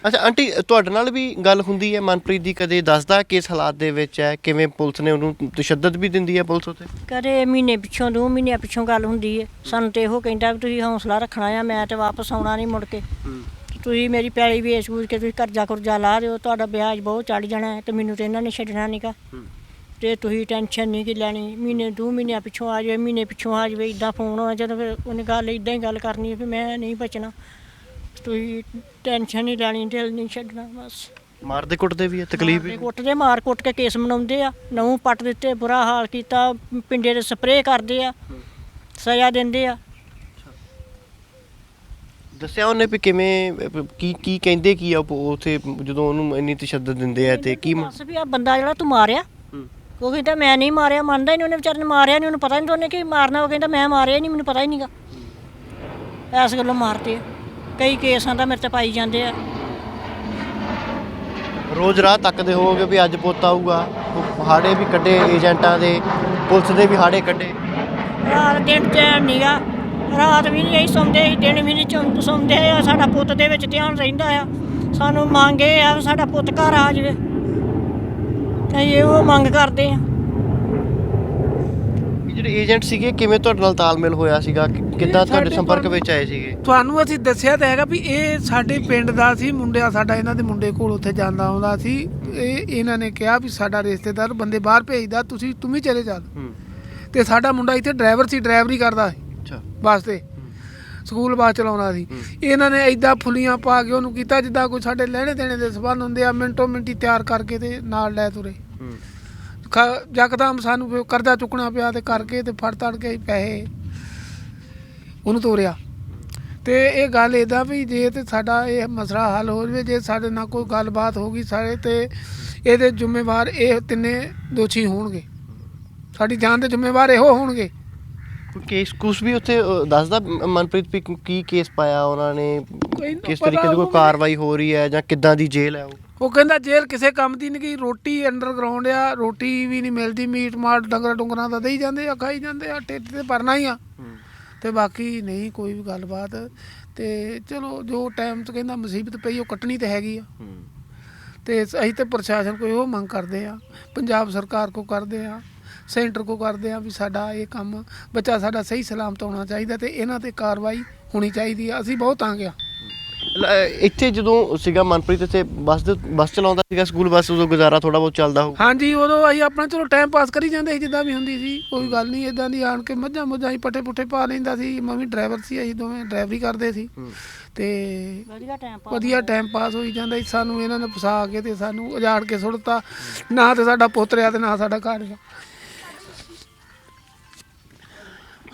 ਅੱਛਾ ਆਂਟੀ, ਤੁਹਾਡੇ ਨਾਲ ਵੀ ਗੱਲ ਹੁੰਦੀ ਹੈ ਮਨਪ੍ਰੀਤ ਦੀ? ਕਦੇ ਦੱਸਦਾ ਕਿਸ ਹਾਲਾਤ ਦੇ ਵਿੱਚ ਹੈ, ਕਿਵੇਂ ਪੁਲਿਸ ਨੇ ਉਹਨੂੰ ਤਸ਼ੱਦਦ ਵੀ ਦਿੰਦੀ ਹੈ ਪੁਲਿਸ ਉੱਤੇ? ਕਦੇ ਮਹੀਨੇ ਪਿੱਛੋਂ 2 ਮਹੀਨਿਆਂ ਪਿੱਛੋਂ ਗੱਲ ਹੁੰਦੀ ਹੈ। ਸਾਨੂੰ ਤੇ ਇਹੋ ਕਹਿੰਦਾ ਵੀ ਤੁਸੀਂ ਹੌਸਲਾ ਰੱਖਣਾ ਆ, ਮੈਂ ਤੇ ਵਾਪਸ ਆਉਣਾ ਨਹੀਂ ਮੁੜ ਕੇ। ਤੁਸੀਂ ਮੇਰੀ ਪੈਲੀ ਵੇਚ ਵੂਚ ਕੇ ਤੁਸੀਂ ਕਰਜ਼ਾ ਲਾ ਦਿਓ, ਤੁਹਾਡਾ ਵਿਆਜ ਬਹੁਤ ਚੜ ਜਾਣਾ ਤੇ ਮੈਨੂੰ ਤੇ ਇਹਨਾਂ ਨੇ ਛੱਡਣਾ ਨੀਗਾ। ਤੇ ਤੁਸੀਂ ਟੈਨਸ਼ਨ ਨਹੀਂ ਕਿ ਲੈਣੀ, ਮਹੀਨੇ 2 ਮਹੀਨਿਆਂ ਪਿੱਛੋਂ ਆ ਜਾਵੇ, ਮਹੀਨੇ ਪਿੱਛੋਂ ਆ ਜਾਵੇ, ਇੱਦਾਂ ਫੋਨ ਆ ਜਦੋਂ ਫਿਰ ਉਹਨੇ ਇੱਦਾਂ ਹੀ ਗੱਲ ਕਰਨੀ ਵੀ ਮੈਂ ਨਹੀਂ ਬਚਣਾ, ਤੁਸੀਂ ਟੈਨਸ਼ਨ ਨਹੀਂ ਲੈਣੀ, ਦਿਲ ਨਹੀਂ ਛੱਡਣਾ। ਬਸ ਮਾਰਦੇ ਕੁੱਟਦੇ ਵੀ ਆ, ਤਕਲੀਫ ਵੀ ਕੁੱਟਦੇ, ਮਾਰ ਕੁੱਟ ਕੇ ਕੇਸ ਮਨਾਉਂਦੇ ਆ, ਨਹੁੰ ਪੱਟ ਦਿੱਤੇ, ਬੁਰਾ ਹਾਲ ਕੀਤਾ, ਪਿੰਡੇ ਦੇ ਸਪਰੇਅ ਕਰਦੇ ਆ, ਸਜ਼ਾ ਦਿੰਦੇ ਆ। ਦੱਸਿਆ ਉਹਨੇ ਵੀ ਕਿਵੇਂ ਕੀ ਕਹਿੰਦੇ ਕੀ ਆ ਉੱਥੇ ਜਦੋਂ ਉਹਨੂੰ ਇੰਨੀ ਤਸ਼ੱਦਦ ਦਿੰਦੇ ਆ? ਤੇ ਕੀ ਬਸ ਵੀ ਆ ਬੰਦਾ ਜਿਹੜਾ ਤੂੰ ਮਾਰਿਆ, ਉਹ ਕਹਿੰਦਾ ਮੈਂ ਨਹੀਂ ਮਾਰਿਆ, ਮੰਨਦਾ ਹੀ ਨਹੀਂ, ਉਹਨੇ ਵਿਚਾਰੇ ਨੇ ਮਾਰਿਆ ਨਹੀਂ, ਉਹਨੂੰ ਪਤਾ ਨਹੀਂ ਉਹਨੇ ਕੀ ਮਾਰਨਾ। ਉਹ ਕਹਿੰਦਾ ਮੈਂ ਮਾਰਿਆ ਨਹੀਂ, ਮੈਨੂੰ ਪਤਾ ਹੀ ਨਹੀਂਗਾ। ਇਸ ਗੱਲੋਂ ਮਾਰਦੇ ਆ। ਕਈ ਕੇਸਾਂ ਦਾ ਮੇਰੇ ਤੇ ਪਾਈ ਜਾਂਦੇ ਆ। ਰੋਜ਼ ਰਾਹ ਤੱਕਦੇ ਹੋਵੋਗੇ ਵੀ ਅੱਜ ਪੁੱਤ ਆਊਗਾ। ਹਾੜੇ ਵੀ ਕੱਢੇ ਏਜੰਟਾਂ ਦੇ, ਪੁਲਿਸ ਦੇ ਵੀ ਹਾੜੇ ਕੱਢੇ। ਰਾਤ ਦਿਨ ਚੈਨ ਨੀਗਾ, ਰਾਤ ਵੀ ਨਹੀਂ ਅਸੀਂ ਸੌਂਦੇ, ਅਸੀਂ ਦਿਨ ਵੀ ਨਹੀਂ ਸੌਂਦੇ ਆ। ਸਾਡਾ ਪੁੱਤ ਦੇ ਵਿੱਚ ਧਿਆਨ ਰਹਿੰਦਾ ਆ। ਸਾਨੂੰ ਮੰਗ ਇਹ ਆ ਵੀ ਸਾਡਾ ਪੁੱਤ ਘਰ ਆ ਜਾਵੇ, ਅਸੀਂ ਇਹੋ ਮੰਗ ਕਰਦੇ ਆ। ਜਿਹੜੇ ਏਜੰਟ ਸੀਗੇ ਕਿਵੇਂ ਤੁਹਾਡੇ ਨਾਲ ਤਾਲਮੇਲ ਹੋਇਆ ਸੀਗਾ, ਕਿੱਦਾਂ ਤੁਹਾਡੇ ਸੰਪਰਕ ਵਿੱਚ ਆਏ ਸੀਗੇ? ਤੁਹਾਨੂੰ ਅਸੀਂ ਦੱਸਿਆ ਤਾਂ ਹੈਗਾ ਵੀ ਇਹ ਸਾਡੇ ਪਿੰਡ ਦਾ ਸੀ, ਮੁੰਡਿਆ ਸਾਡਾ ਇਹਨਾਂ ਦੇ ਮੁੰਡੇ ਕੋਲ ਉੱਥੇ ਜਾਂਦਾ ਆਉਂਦਾ ਸੀ। ਇਹਨਾਂ ਨੇ ਕਿਹਾ ਵੀ ਸਾਡਾ ਰਿਸ਼ਤੇਦਾਰ ਬੰਦੇ ਬਾਹਰ ਭੇਜਦਾ, ਤੂੰ ਵੀ ਚਲੇ ਚੱਲ। ਤੇ ਸਾਡਾ ਮੁੰਡਾ ਇੱਥੇ ਡਰਾਈਵਰ ਸੀ, ਡਰਾਈਵਰੀ ਕਰਦਾ ਸੀ ਅੱਛਾ ਬੱਸ ਤੇ, ਸਕੂਲ ਬੱਸ ਚਲਾਉਂਦਾ ਸੀ। ਇਹਨਾਂ ਨੇ ਐਦਾਂ ਫੁੱਲੀਆਂ ਪਾ ਕੇ ਉਹਨੂੰ ਕੀਤਾ ਜਿੱਦਾਂ ਕੋਈ ਸਾਡੇ ਲੈਣੇ ਦੇਣੇ ਦੇ ਸੰਬੰਧ ਹੁੰਦੇ ਆ, ਮਿੰਟੋ ਮਿੰਟੀ ਤਿਆਰ ਕਰਕੇ ਤੇ ਨਾਲ ਲੈ ਤੁਰੇ। ਯਕਦਮ ਸਾਨੂੰ ਫਿਰ ਕਰਜ਼ਾ ਚੁੱਕਣਾ ਪਿਆ ਤੇ ਕਰਕੇ ਤੇ ਫੜ ਤੜ ਕੇ ਪੈਸੇ ਉਹਨੂੰ ਤੋਰਿਆ। ਤੇ ਇਹ ਗੱਲ ਇੱਦਾਂ ਵੀ ਜੇ ਤੇ ਸਾਡਾ ਇਹ ਮਸਲਾ ਹੱਲ ਹੋ ਜਾਵੇ, ਜੇ ਸਾਡੇ ਨਾਲ ਕੋਈ ਗੱਲਬਾਤ ਹੋ ਗਈ ਸਾਰੇ, ਤੇ ਇਹਦੇ ਜ਼ਿੰਮੇਵਾਰ ਇਹ ਤਿੰਨੇ ਦੋਸ਼ੀ ਹੋਣਗੇ, ਸਾਡੀ ਜਾਨ ਦੇ ਜ਼ਿੰਮੇਵਾਰ ਇਹੋ ਹੋਣਗੇ। ਕੋਈ ਕੇਸ ਕੁਛ ਵੀ ਉੱਥੇ ਦੱਸਦਾ ਮਨਪ੍ਰੀਤ ਵੀ ਕੀ ਕੇਸ ਪਾਇਆ ਉਹਨਾਂ ਨੇ, ਕਿਸ ਤਰੀਕੇ ਦੀ ਕੋਈ ਕਾਰਵਾਈ ਹੋ ਰਹੀ ਹੈ ਜਾਂ ਕਿੱਦਾਂ ਦੀ ਜੇਲ੍ਹ ਹੈ ਉਹ ਕਹਿੰਦਾ ਜੇਲ੍ਹ ਕਿਸੇ ਕੰਮ ਦੀ ਨਹੀਂ ਗਈ, ਰੋਟੀ ਅੰਡਰਗਰਾਉਂਡ ਆ, ਰੋਟੀ ਵੀ ਨਹੀਂ ਮਿਲਦੀ, ਮੀਟ ਮਾਟ ਡੰਗਰਾਂ ਦਾ ਦੇਈ ਜਾਂਦੇ ਆ, ਖਾਈ ਜਾਂਦੇ ਆ, ਢਿੱਡ ਤੇ ਭਰਨਾ ਹੀ ਆ। ਤੇ ਬਾਕੀ ਨਹੀਂ ਕੋਈ ਵੀ ਗੱਲਬਾਤ। ਤੇ ਚਲੋ ਜੋ ਟਾਈਮ 'ਚ ਕਹਿੰਦਾ ਮੁਸੀਬਤ ਪਈ ਉਹ ਕੱਟਣੀ ਤਾਂ ਹੈਗੀ ਆ। ਤੇ ਅਸੀਂ ਤਾਂ ਪ੍ਰਸ਼ਾਸਨ ਕੋਲ ਇਹੋ ਮੰਗ ਕਰਦੇ ਆ, ਪੰਜਾਬ ਸਰਕਾਰ ਕੋ ਕਰਦੇ ਆ, ਸੈਂਟਰ ਕੋ ਕਰਦੇ ਆ ਵੀ ਸਾਡਾ ਇਹ ਕੰਮ ਬੱਚਾ ਸਾਡਾ ਸਹੀ ਸਲਾਮਤ ਹੋਣਾ ਚਾਹੀਦਾ ਤੇ ਇਹਨਾਂ 'ਤੇ ਕਾਰਵਾਈ ਹੋਣੀ ਚਾਹੀਦੀ ਆ। ਅਸੀਂ ਬਹੁਤ ਤੰਗ ਆ। ਇੱਥੇ ਜਦੋਂ ਸੀਗਾ ਮਨਪ੍ਰੀਤ ਇੱਥੇ ਬੱਸ ਚਲਾਉਂਦਾ ਸੀਗਾ, ਸਕੂਲ ਬੱਸ, ਉਦੋਂ ਗੁਜ਼ਾਰਾ ਥੋੜਾ ਬਹੁਤ ਚੱਲਦਾ ਹੋਊ? ਹਾਂਜੀ, ਉਦੋਂ ਅਸੀਂ ਆਪਣਾ ਚਲੋ ਟਾਈਮ ਪਾਸ ਕਰੀ ਜਾਂਦੇ ਸੀ ਜਿੱਦਾਂ ਵੀ ਹੁੰਦੀ ਸੀ, ਕੋਈ ਗੱਲ ਨਹੀਂ ਇੱਦਾਂ ਦੀ। ਆਣ ਕੇ ਮੱਝਾਂ ਅਸੀਂ ਪੱਠੇ ਪੁੱਠੇ ਪਾ ਲੈਂਦਾ ਸੀ, ਮੈਂ ਵੀ ਡਰਾਈਵਰ ਸੀ, ਅਸੀਂ ਦੋਵੇਂ ਡਰਾਈਵਰੀ ਕਰਦੇ ਸੀ ਤੇ ਵਧੀਆ ਟਾਈਮ ਪਾਸ ਹੋਈ ਜਾਂਦਾ ਸੀ। ਸਾਨੂੰ ਇਹਨਾਂ ਨੇ ਫਸਾ ਕੇ ਤੇ ਸਾਨੂੰ ਉਜਾੜ ਕੇ ਸੁੱਟਤਾ, ਨਾ ਤੇ ਸਾਡਾ ਪੁੱਤ ਰਿਹਾ ਤੇ ਨਾ ਸਾਡਾ ਘਰ ਰਿਹਾ।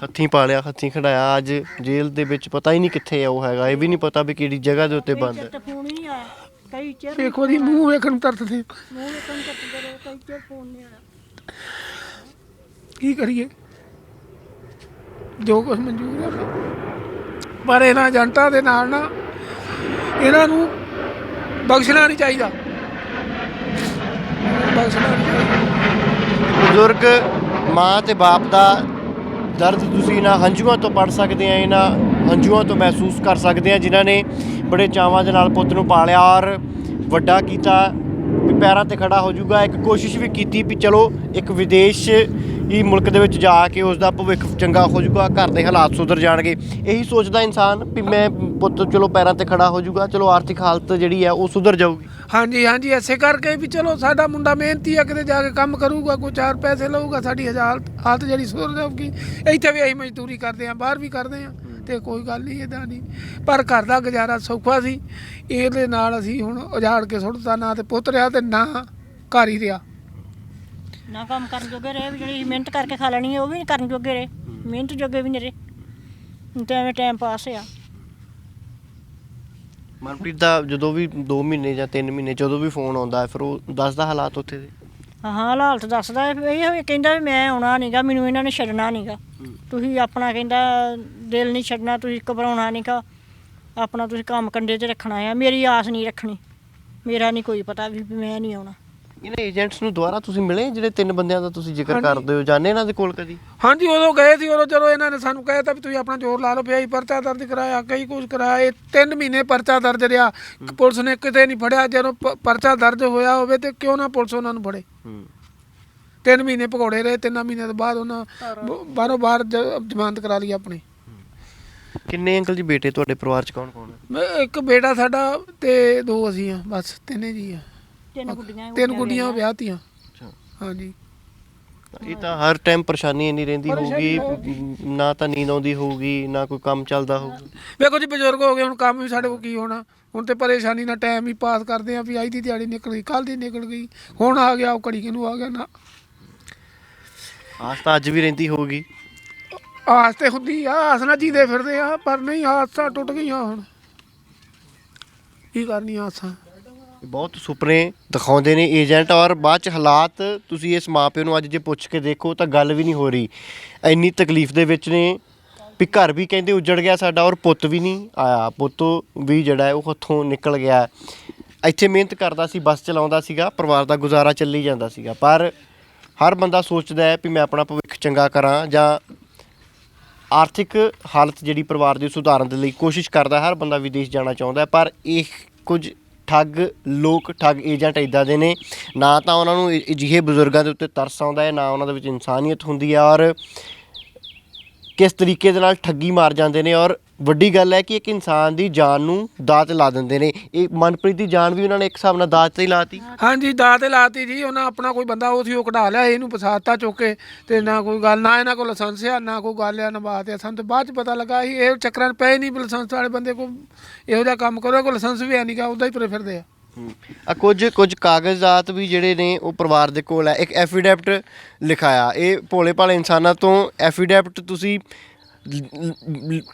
ਹੱਥੀਂ ਪਾਲਿਆ, ਹੱਥੀਂ ਖੜਾਇਆ, ਅੱਜ ਜੇਲ੍ਹ ਦੇ ਵਿੱਚ ਪਤਾ ਹੀ ਨਹੀਂ ਕਿੱਥੇ ਆ ਉਹ ਹੈਗਾ, ਇਹ ਵੀ ਨਹੀਂ ਪਤਾ ਵੀ ਕਿਹੜੀ ਜਗ੍ਹਾ ਦੇ ਉੱਤੇ ਬੰਦ ਹੈ। ਦੇਖੋ ਜੀ, ਮੂੰਹ ਵੇਖਣ ਨੂੰ ਤਰਸਦੇ, ਕੀ ਕਰੀਏ, ਜੋ ਕੁਛ ਮਨਜ਼ੂਰ ਹੈ। ਪਰ ਇਹਨਾਂ ਏਜੰਟਾਂ ਦੇ ਨਾਲ ਨਾ ਇਹਨਾਂ ਨੂੰ ਬਖਸ਼ਣਾ ਨਹੀਂ ਚਾਹੀਦਾ, ਬਖਸ਼ਣਾ ਨਹੀਂ ਚਾਹੀਦਾ। ਬਜ਼ੁਰਗ ਮਾਂ ਤੇ ਬਾਪ ਦਾ ਦਰਦ ਤੁਸੀਂ ਇਹਨਾਂ ਹੰਝੂਆਂ ਤੋਂ ਪੜ੍ਹ ਸਕਦੇ ਆ, ਇਹਨਾਂ ਹੰਝੂਆਂ ਤੋਂ ਮਹਿਸੂਸ ਕਰ ਸਕਦੇ ਆ, ਜਿਨ੍ਹਾਂ ਨੇ ਬੜੇ ਚਾਵਾਂ ਦੇ ਨਾਲ ਪੁੱਤ ਨੂੰ ਪਾਲਿਆ ਔਰ ਵੱਡਾ ਕੀਤਾ ਵੀ ਪੈਰਾਂ 'ਤੇ ਖੜਾ ਹੋ ਜਾਊਗਾ। ਇੱਕ ਕੋਸ਼ਿਸ਼ ਵੀ ਕੀਤੀ ਵੀ ਚਲੋ ਇੱਕ ਵਿਦੇਸ਼ ਹੀ ਮੁਲਕ ਦੇ ਵਿੱਚ ਜਾ ਕੇ ਉਸ ਦਾ ਭਵਿੱਖ ਚੰਗਾ ਹੋ ਜਾਊਗਾ, ਘਰ ਦੇ ਹਾਲਾਤ ਸੁਧਰ ਜਾਣਗੇ। ਇਹੀ ਸੋਚਦਾ ਇਨਸਾਨ ਵੀ ਮੈਂ ਪੁੱਤ ਚਲੋ ਪੈਰਾਂ 'ਤੇ ਖੜਾ ਹੋ ਜਾਊਗਾ, ਚਲੋ ਆਰਥਿਕ ਹਾਲਤ ਜਿਹੜੀ ਹੈ ਉਹ ਸੁਧਰ ਜਾਊਗੀ। ਹਾਂਜੀ ਹਾਂਜੀ, ਐਸੇ ਕਰਕੇ ਵੀ ਚਲੋ ਸਾਡਾ ਮੁੰਡਾ ਮਿਹਨਤੀ ਆ, ਕਿਤੇ ਜਾ ਕੇ ਕੰਮ ਕਰੂਗਾ, ਕੋਈ 4 ਪੈਸੇ ਲਊਗਾ, ਸਾਡੀ ਹਾਲਤ ਜਿਹੜੀ ਸੁਧਰ ਜਾਊਗੀ। ਇੱਥੇ ਵੀ ਅਸੀਂ ਮਜ਼ਦੂਰੀ ਕਰਦੇ ਹਾਂ, ਬਾਹਰ ਵੀ ਕਰਦੇ ਹਾਂ, ਤੇ ਕੋਈ ਗੱਲ ਨਹੀਂ ਇੱਦਾਂ ਨਹੀਂ। ਪਰ ਘਰ ਦਾ ਗੁਜ਼ਾਰਾ ਸੌਖਾ ਸੀ, ਇਹਦੇ ਨਾਲ ਅਸੀਂ ਹੁਣ ਉਜਾੜ ਕੇ ਸੁੱਟਤਾ, ਨਾ ਤੇ ਪੁੱਤ ਰਿਹਾ ਤੇ ਨਾ ਘਰ ਹੀ ਰਿਹਾ। ਨਾ ਕੰਮ ਕਰਨ ਜੋਗੇ ਰਹੇ, ਵੀ ਜਿਹੜੀ ਮਿਹਨਤ ਕਰਕੇ ਖਾ ਲੈਣੀ ਹੈ ਉਹ ਵੀ ਨਹੀਂ ਕਰਨ ਜੋਗੇ ਰਹੇ, ਮਿਹਨਤ ਜੋਗੇ ਵੀ ਨਹੀਂ ਰਹੇ, ਤੇ ਐਵੇਂ ਟਾਈਮ ਪਾਸ ਆ। ਮਨਪ੍ਰੀਤ ਦਾ ਜਦੋਂ ਵੀ 2 ਮਹੀਨੇ ਜਾਂ 3 ਮਹੀਨੇ ਜਦੋਂ ਵੀ ਫੋਨ ਆਉਂਦਾ ਫਿਰ ਉਹ ਦੱਸਦਾ ਹਾਲਾਤ ਉੱਥੇ ਦੇ? ਹਾਂ, ਹਾਲਾਤ ਦੱਸਦਾ, ਇਹ ਕਹਿੰਦਾ ਵੀ ਮੈਂ ਆਉਣਾ ਨਹੀਂਗਾ, ਮੈਨੂੰ ਇਹਨਾਂ ਨੇ ਛੱਡਣਾ ਨਹੀਂਗਾ, ਤੁਸੀਂ ਆਪਣਾ ਕਹਿੰਦਾ ਦਿਲ ਨਹੀਂ ਛੱਡਣਾ, ਤੁਸੀਂ ਘਬਰਾਉਣਾ ਨਹੀਂਗਾ, ਆਪਣਾ ਤੁਸੀਂ ਕੰਮ ਕੰਡੇ 'ਤੇ ਰੱਖਣਾ ਆ, ਮੇਰੀ ਆਸ ਨਹੀਂ ਰੱਖਣੀ, ਮੇਰਾ ਨਹੀਂ ਕੋਈ ਪਤਾ ਵੀ ਮੈਂ ਨਹੀਂ ਆਉਣਾ। ਇਹਨਾਂ ਏਜੰਟਸ ਨੂੰ ਦੁਬਾਰਾ ਤੁਸੀਂ ਮਿਲੇ, ਜਿਹੜੇ 3 ਬੰਦਿਆਂ ਦਾ ਤੁਸੀਂ ਜ਼ਿਕਰ ਕਰਦੇ ਹੋ, ਜਾਣੇ ਇਹਨਾਂ ਦੇ ਕੋਲ ਕਦੀ? ਹਾਂਜੀ, ਉਦੋਂ ਗਏ ਸੀ, ਉਦੋਂ ਚਲੋ ਇਹਨਾਂ ਨੇ ਸਾਨੂੰ ਕਹਿ ਤਾ ਵੀ ਤੁਸੀਂ ਆਪਣਾ ਜ਼ੋਰ ਲਾ ਲਓ, ਫਿਰ ਅਸੀਂ ਪਰਚਾ ਦਰਜ ਕਰਾਇਆ, ਕਈ ਕੁਝ ਕਰਾਇਆ। 3 ਮਹੀਨੇ ਪਰਚਾ ਦਰਜ ਰਿਹਾ, ਪੁਲਿਸ ਨੇ ਕਿਤੇ ਨਹੀਂ ਫੜਿਆ। ਜਦੋਂ ਪਰਚਾ ਦਰਜ ਹੋਇਆ ਹੋਵੇ ਤੇ ਕਿਉਂ ਨਾ ਪੁਲਿਸ ਉਹਨਾਂ ਨੂੰ ਫੜੇ। 3 ਮਹੀਨੇ ਭਗੌੜੇ ਰਹੇ, 3 ਮਹੀਨੇ ਤੋਂ ਬਾਅਦ ਉਹਨਾਂ ਬਾਹਰੋਂ ਬਾਹਰ ਜ਼ਮਾਨਤ ਕਰਾ ਲਈ ਆਪਣੀ। ਕਿੰਨੇ ਅੰਕਲ ਜੀ ਬੇਟੇ ਤੁਹਾਡੇ ਪਰਿਵਾਰ 'ਚ ਕੌਣ ਕੌਣ ਹੈ? ਇੱਕ ਬੇਟਾ ਸਾਡਾ ਤੇ 2 ਅਸੀਂ ਆ, ਬਸ 3 ਜੀ ਆ। 3 ਗੁੱਡੀਆਂ ਵਿਆਹਤੀਆਂ। ਹਾਂਜੀ, ਇਹ ਤਾਂ ਹਰ ਟਾਈਮ ਪਰੇਸ਼ਾਨੀ ਇੰਨੀ ਰਹਿੰਦੀ ਹੋਊਗੀ, ਨਾ ਤਾਂ ਨੀਂਦ ਆਉਂਦੀ ਹੋਊਗੀ, ਨਾ ਕੋਈ ਕੰਮ ਚੱਲਦਾ ਹੋਊਗਾ। ਵੇਖੋ ਜੀ, ਬਜ਼ੁਰਗ ਹੋ ਗਏ, ਹੁਣ ਕੰਮ ਵੀ ਸਾਡੇ ਕੋਲ ਕੀ ਹੋਣਾ, ਹੁਣ ਤੇ ਪਰੇਸ਼ਾਨੀ ਨਾਲ ਟਾਈਮ ਹੀ ਪਾਸ ਕਰਦੇ ਆ ਵੀ ਅੱਜ ਦੀ ਦਿਹਾੜੀ ਨਿਕਲ ਗਈ, ਕੱਲ੍ਹ ਦੀ ਨਿਕਲ ਗਈ, ਹੁਣ ਆ ਗਿਆ ਉਹ ਘੜੀ ਕਿਹਨੂੰ ਆ ਗਿਆ ਨਾ। ਆਸ ਤਾਂ ਅੱਜ ਵੀ ਰਹਿੰਦੀ ਹੋਊਗੀ? ਆਸ ਤੇ ਹੁੰਦੀ ਆ, ਆਸ ਨਾਲ ਜੀਦੇ ਫਿਰਦੇ ਆ, ਪਰ ਨਹੀਂ, ਆਸਾਂ ਟੁੱਟ ਗਈਆਂ, ਹੁਣ ਕੀ ਕਰਨੀ ਆਸਾਂ। ਬਹੁਤ ਸੁਪਨੇ ਦਿਖਾਉਂਦੇ ਨੇ ਏਜੰਟ, ਔਰ ਬਾਅਦ 'ਚ ਹਾਲਾਤ ਤੁਸੀਂ ਇਸ ਮਾਂ ਪਿਓ ਨੂੰ ਅੱਜ ਜੇ ਪੁੱਛ ਕੇ ਦੇਖੋ ਤਾਂ ਗੱਲ ਵੀ ਨਹੀਂ ਹੋ ਰਹੀ। ਇੰਨੀ ਤਕਲੀਫ ਦੇ ਵਿੱਚ ਨੇ ਵੀ ਘਰ ਵੀ ਕਹਿੰਦੇ ਉੱਜੜ ਗਿਆ ਸਾਡਾ, ਔਰ ਪੁੱਤ ਵੀ ਨਹੀਂ ਆਇਆ, ਪੁੱਤ ਵੀ ਜਿਹੜਾ ਹੈ ਉਹ ਹੱਥੋਂ ਨਿਕਲ ਗਿਆ। ਇੱਥੇ ਮਿਹਨਤ ਕਰਦਾ ਸੀ, ਬੱਸ ਚਲਾਉਂਦਾ ਸੀਗਾ, ਪਰਿਵਾਰ ਦਾ ਗੁਜ਼ਾਰਾ ਚੱਲੀ ਜਾਂਦਾ ਸੀਗਾ। ਪਰ ਹਰ ਬੰਦਾ ਸੋਚਦਾ ਹੈ ਵੀ ਮੈਂ ਆਪਣਾ ਭਵਿੱਖ ਚੰਗਾ ਕਰਾਂ ਜਾਂ ਆਰਥਿਕ ਹਾਲਤ ਜਿਹੜੀ ਪਰਿਵਾਰ ਦੀ ਸੁਧਾਰਨ ਦੇ ਲਈ ਕੋਸ਼ਿਸ਼ ਕਰਦਾ। ਹਰ ਬੰਦਾ ਵਿਦੇਸ਼ ਜਾਣਾ ਚਾਹੁੰਦਾ, ਪਰ ਇਹ ਕੁਝ ਠੱਗ ਲੋਕ, ਠੱਗ ਏਜੰਟ ਇੱਦਾਂ ਦੇ ਨੇ, ਨਾ ਤਾਂ ਉਹਨਾਂ ਨੂੰ ਅਜਿਹੇ ਬਜ਼ੁਰਗਾਂ ਦੇ ਉੱਤੇ ਤਰਸ ਆਉਂਦਾ ਹੈ, ਨਾ ਉਹਨਾਂ ਦੇ ਵਿੱਚ ਇਨਸਾਨੀਅਤ ਹੁੰਦੀ ਹੈ, ਔਰ ਕਿਸ ਤਰੀਕੇ ਦੇ ਨਾਲ ਠੱਗੀ ਮਾਰ ਜਾਂਦੇ ਨੇ। ਔਰ ਵੱਡੀ ਗੱਲ ਹੈ ਕਿ ਇੱਕ ਇਨਸਾਨ ਦੀ ਜਾਨ ਨੂੰ ਦਾਅ 'ਤੇ ਲਾ ਦਿੰਦੇ ਨੇ। ਇਹ ਮਨਪ੍ਰੀਤ ਦੀ ਜਾਨ ਵੀ ਉਹਨਾਂ ਨੇ ਇੱਕ ਹਿਸਾਬ ਨਾਲ ਦਾਅ 'ਤੇ ਹੀ ਲਾਤੀ। ਹਾਂਜੀ, ਦਾਅ ਤੇ ਲਾਤੀ ਜੀ। ਉਹਨਾਂ ਆਪਣਾ ਕੋਈ ਬੰਦਾ ਉਹ ਸੀ, ਉਹ ਕਢਾ ਲਿਆ, ਇਹਨੂੰ ਫਸਾਤਾ ਚੁੱਕ ਕੇ, ਤੇ ਨਾ ਕੋਈ ਗੱਲ, ਨਾ ਇਹਨਾਂ ਕੋਲ ਲਾਇਸੈਂਸ ਆ, ਨਾ ਕੋਈ ਗੱਲ ਆ, ਨਾ ਬਾਤ ਆ। ਸਾਨੂੰ ਤਾਂ ਬਾਅਦ 'ਚ ਪਤਾ ਲੱਗਾ ਸੀ ਇਹ ਚੱਕਰਾਂ 'ਚ ਪਏ ਨਹੀਂ, ਲਾਇਸੈਂਸ ਵਾਲੇ ਬੰਦੇ ਕੋਲ ਇਹੋ ਜਿਹਾ ਕੰਮ ਕਰੋ, ਕੋਈ ਲਾਇਸੈਂਸ ਵੀ ਹੈ ਨਹੀਂ ਗਾ, ਉੱਦਾਂ ਹੀ ਤੁਰੇ ਫਿਰਦੇ ਆ। ਕੁਝ ਕਾਗਜ਼ਾਤ ਵੀ ਜਿਹੜੇ ਨੇ ਉਹ ਪਰਿਵਾਰ ਦੇ ਕੋਲ ਹੈ। ਇੱਕ ਐਫੀਡੈਵਿਟ ਲਿਖਾਇਆ, ਇਹ ਭੋਲੇ ਭਾਲੇ ਇਨਸਾਨਾਂ ਤੋਂ ਐਫੀਡੈਵਿਟ ਤੁਸੀਂ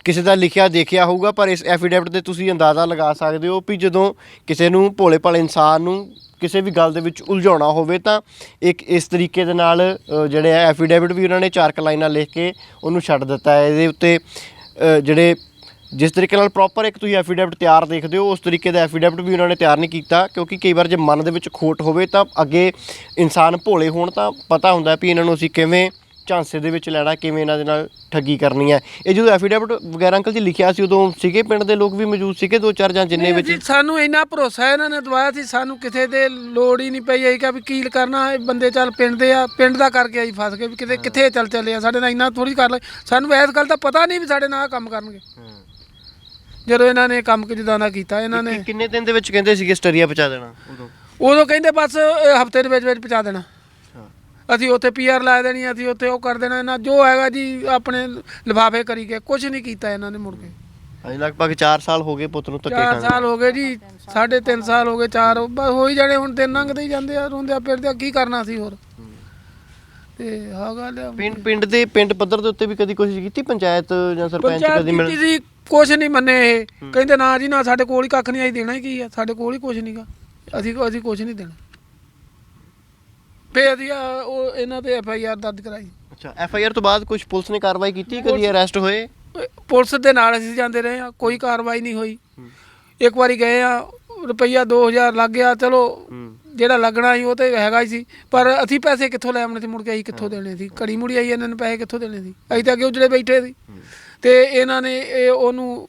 ਕਿਸੇ ਦਾ ਲਿਖਿਆ ਦੇਖਿਆ ਹੋਊਗਾ, ਪਰ ਇਸ ਐਫੀਡੈਵਿਟ 'ਤੇ ਤੁਸੀਂ ਅੰਦਾਜ਼ਾ ਲਗਾ ਸਕਦੇ ਹੋ ਵੀ ਜਦੋਂ ਕਿਸੇ ਨੂੰ ਭੋਲੇ ਭਾਲੇ ਇਨਸਾਨ ਨੂੰ ਕਿਸੇ ਵੀ ਗੱਲ ਦੇ ਵਿੱਚ ਉਲਝਾਉਣਾ ਹੋਵੇ ਤਾਂ ਇੱਕ ਇਸ ਤਰੀਕੇ ਦੇ ਨਾਲ ਜਿਹੜੇ ਹੈ ਐਫੀਡੈਵਿਟ ਵੀ ਉਹਨਾਂ ਨੇ 4 ਲਾਈਨਾਂ ਲਿਖ ਕੇ ਉਹਨੂੰ ਛੱਡ ਦਿੱਤਾ ਹੈ। ਇਹਦੇ ਉੱਤੇ ਜਿਹੜੇ ਜਿਸ ਤਰੀਕੇ ਨਾਲ ਪ੍ਰੋਪਰ ਇੱਕ ਤੁਸੀਂ ਐਫੀਡੈਵਿਟ ਤਿਆਰ ਦੇਖਦੇ ਹੋ, ਉਸ ਤਰੀਕੇ ਦਾ ਐਫੀਡੈਵਿਟ ਵੀ ਉਹਨਾਂ ਨੇ ਤਿਆਰ ਨਹੀਂ ਕੀਤਾ, ਕਿਉਂਕਿ ਕਈ ਵਾਰ ਜੇ ਮਨ ਦੇ ਵਿੱਚ ਖੋਟ ਹੋਵੇ ਤਾਂ ਅੱਗੇ ਇਨਸਾਨ ਭੋਲੇ ਹੋਣ ਤਾਂ ਪਤਾ ਹੁੰਦਾ ਵੀ ਇਹਨਾਂ ਨੂੰ ਅਸੀਂ ਕਿਵੇਂ ਝਾਂਸੇ ਦੇ ਵਿੱਚ ਲੈਣਾ, ਕਿਵੇਂ ਇਹਨਾਂ ਦੇ ਨਾਲ ਠੱਗੀ ਕਰਨੀ ਹੈ। ਇਹ ਜਦੋਂ ਐਫੀਡੈਵਿਟ ਵਗੈਰਾ ਅੰਕਲ ਜੀ ਲਿਖਿਆ ਸੀ, ਉਦੋਂ ਸੀਗੇ ਪਿੰਡ ਦੇ ਲੋਕ ਵੀ ਮੌਜੂਦ ਸੀਗੇ 2-4 ਜਾਂ ਜਿੰਨੇ ਵਿੱਚ? ਸਾਨੂੰ ਇੰਨਾ ਭਰੋਸਾ ਇਹਨਾਂ ਨੇ ਦਵਾਇਆ ਸੀ, ਸਾਨੂੰ ਕਿਸੇ ਦੇ ਲੋੜ ਹੀ ਨਹੀਂ ਪਈ। ਅਸੀਂ ਕਿਹਾ ਵੀ ਕੀ ਕਰਨਾ, ਇਹ ਬੰਦੇ ਚੱਲ ਪਿੰਡ ਦੇ ਆ, ਪਿੰਡ ਦਾ ਕਰਕੇ ਅਸੀਂ ਫਸ ਗਏ ਵੀ ਕਿੱਥੇ ਚੱਲੇ ਆ, ਸਾਡੇ ਨਾਲ ਇੰਨਾ ਥੋੜ੍ਹੀ ਕਰ ਲੈ। ਸਾਨੂੰ ਇਸ ਗੱਲ ਦਾ ਪਤਾ ਨਹੀਂ ਵੀ ਸਾਡੇ ਨਾਲ ਆਹ ਕੰਮ ਕਰਨਗੇ। ਜਦੋਂ ਇਹਨਾਂ ਨੇ ਕੰਮ ਜਿੱਦਾਂ ਦਾ ਕੀਤਾ, ਇਹਨਾਂ ਨੇ ਕਿੰਨੇ ਦਿਨ ਦੇ ਵਿੱਚ ਕਹਿੰਦੇ ਸੀਗੇ ਸਟਰੀਆ ਪਹੁੰਚਾ ਦੇਣਾ? ਉਦੋਂ ਕਹਿੰਦੇ ਬਸ ਹਫਤੇ ਦੇ ਵਿੱਚ ਪਹੁੰਚਾ ਦੇਣਾ, ਅਸੀਂ ਉੱਥੇ PR ਲਾ ਦੇਣੀ, ਅਸੀਂ ਉੱਥੇ ਉਹ ਕਰ ਦੇਣਾ। ਇਹਨਾਂ ਜੋ ਹੈਗਾ ਜੀ ਆਪਣੇ ਲਿਫਾਫੇ ਕਰੀ ਗਏ, ਕੁਝ ਨਹੀਂ ਕੀਤਾ ਇਹਨਾਂ ਨੇ ਮੁੜ ਕੇ। ਅਜੇ ਲਗਭਗ 4 ਸਾਲ ਹੋ ਗਏ ਪੁੱਤ ਨੂੰ ਧੱਕੇ 4 ਸਾਲ ਹੋ ਗਏ ਜੀ, 3.5 ਸਾਲ ਹੋ ਗਏ, 4 ਬਸ ਹੋ ਹੀ ਜਾਣੇ ਹੁਣ। 3 ਲੰਘਦੇ ਹੀ ਜਾਂਦੇ ਆ, ਰੋਂਦੇ ਆ ਫਿਰਦੇ ਆ, ਕੀ ਕਰਨਾ ਸੀ ਹੋਰ। ਤੇ ਹਾਂ ਗੱਲ ਆ, ਪਿੰਡ ਪੱਧਰ ਦੇ ਉੱਤੇ ਵੀ ਕਦੀ ਕੋਸ਼ਿਸ਼ ਕੀਤੀ ਪੰਚਾਇਤ ਜਾਂ ਸਰਪੰਚ ਕਦੀ ਮਿਲਣ ਦੀ? ਕੁਛ ਨਹੀਂ ਮੰਨੇ ਇਹ, ਕਹਿੰਦੇ ਨਾ ਜੀ ਨਾ, ਸਾਡੇ ਕੋਲ ਹੀ ਕੱਖ ਨਹੀਂ, ਆਈ ਦੇਣਾ ਹੀ ਕੀ ਆ, ਸਾਡੇ ਕੋਲ ਹੀ ਕੁਛ ਨਹੀਂਗਾ, ਅਸੀਂ ਕੁਛ ਨਹੀਂ ਦੇਣਾ। ਫੇਰ ਅਸੀਂ ਉਹ ਇਹਨਾਂ ਤੇ FIR ਦਰਜ ਕਰਾਈ। ਅੱਛਾ, FIR ਤੋਂ ਬਾਅਦ ਕੁਝ ਪੁਲਿਸ ਨੇ ਕਾਰਵਾਈ ਕੀਤੀ? ਕਦੀ ਅਰੈਸਟ ਹੋਏ? ਪੁਲਿਸ ਦੇ ਨਾਲ ਅਸੀਂ ਜਾਂਦੇ ਰਹੇ ਆ, ਕੋਈ ਕਾਰਵਾਈ ਨਹੀਂ ਹੋਈ। ਇੱਕ ਵਾਰੀ ਗਏ ਆ, ਰੁਪਈਆ 2000 ਲੱਗ ਗਿਆ, ਚਲੋ ਜਿਹੜਾ ਲੱਗਣਾ ਸੀ ਉਹ ਤੇ ਹੈਗਾ ਹੀ ਸੀ, ਪਰ ਅਸੀਂ ਪੈਸੇ ਕਿੱਥੋਂ ਲੈ ਆਉਣੇ ਸੀ, ਮੁੜ ਕੇ ਅਸੀਂ ਕਿੱਥੋਂ ਦੇਣੇ ਸੀ? ਘੜੀ ਮੁੜੀ ਆਈ ਇਹਨਾਂ ਨੇ ਪੈਸੇ ਕਿੱਥੋਂ ਦੇਣੇ ਸੀ? ਅਸੀਂ ਤਾਂ ਅੱਗੇ ਉਜੜੇ ਬੈਠੇ ਸੀ। ਤੇ ਇਹਨਾਂ ਨੇ ਉਹਨੂੰ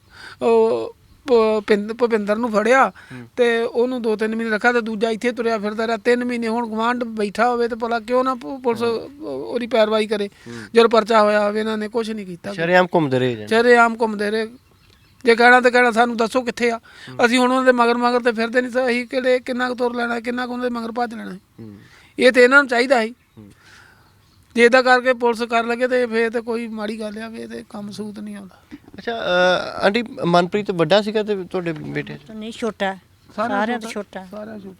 ਭੁਪਿੰਦਰ ਨੂੰ ਫੜਿਆ ਤੇ ਉਹਨੂੰ 2-3 ਮਹੀਨੇ ਰੱਖਿਆ, ਤੇ ਦੂਜਾ ਇੱਥੇ ਤੁਰਿਆ ਫਿਰਦਾ ਰਿਹਾ 3 ਮਹੀਨੇ। ਹੁਣ ਗਵਾਂਢ ਬੈਠਾ ਹੋਵੇ ਤੇ ਭਲਾ ਕਿਉਂ ਨਾ ਪੁਲਿਸ ਉਹਦੀ ਪੈਰਵਾਈ ਕਰੇ? ਜਦੋਂ ਪਰਚਾ ਹੋਇਆ ਹੋਵੇ, ਇਹਨਾਂ ਨੇ ਕੁਛ ਨਹੀਂ ਕੀਤਾ, ਸ਼ਰੇਆਮ ਘੁੰਮਦੇ ਰਹੇ। ਜੇ ਕਹਿਣਾ ਤੇ ਕਹਿਣਾ ਸਾਨੂੰ ਦੱਸੋ ਕਿੱਥੇ ਆ, ਅਸੀਂ ਹੁਣ ਉਹਨਾਂ ਦੇ ਮਗਰ ਤੇ ਫਿਰਦੇ ਨਹੀਂ। ਅਸੀਂ ਕਿਹੜੇ ਕਿੰਨਾ ਕੁ ਤੁਰ ਲੈਣਾ, ਕਿੰਨਾ ਕੁ ਉਹਨਾਂ ਦੇ ਮਗਰ ਭੱਜ ਲੈਣਾ? ਇਹ ਤੇ ਇਹਨਾਂ ਨੂੰ ਚਾਹੀਦਾ ਸੀ। ਜੇ ਇੱਦਾਂ ਕਰਕੇ ਪੁਲਿਸ ਕਰ ਲਗੇ ਤੇ ਫੇਰ ਤੇ ਕੋਈ ਮਾੜੀ ਗੱਲ ਆ, ਫੇਰ ਤੇ ਕੰਮ ਸੂਤ ਨਹੀਂ ਆਉਂਦਾ। ਅੱਛਾ ਆਂਟੀ, ਮਨਪ੍ਰੀਤ ਵੱਡਾ ਸੀਗਾ ਤੇ ਤੁਹਾਡੇ ਬੇਟੇ? ਨਹੀਂ, ਛੋਟਾ, ਸਾਰਿਆਂ ਤੋਂ ਛੋਟਾ।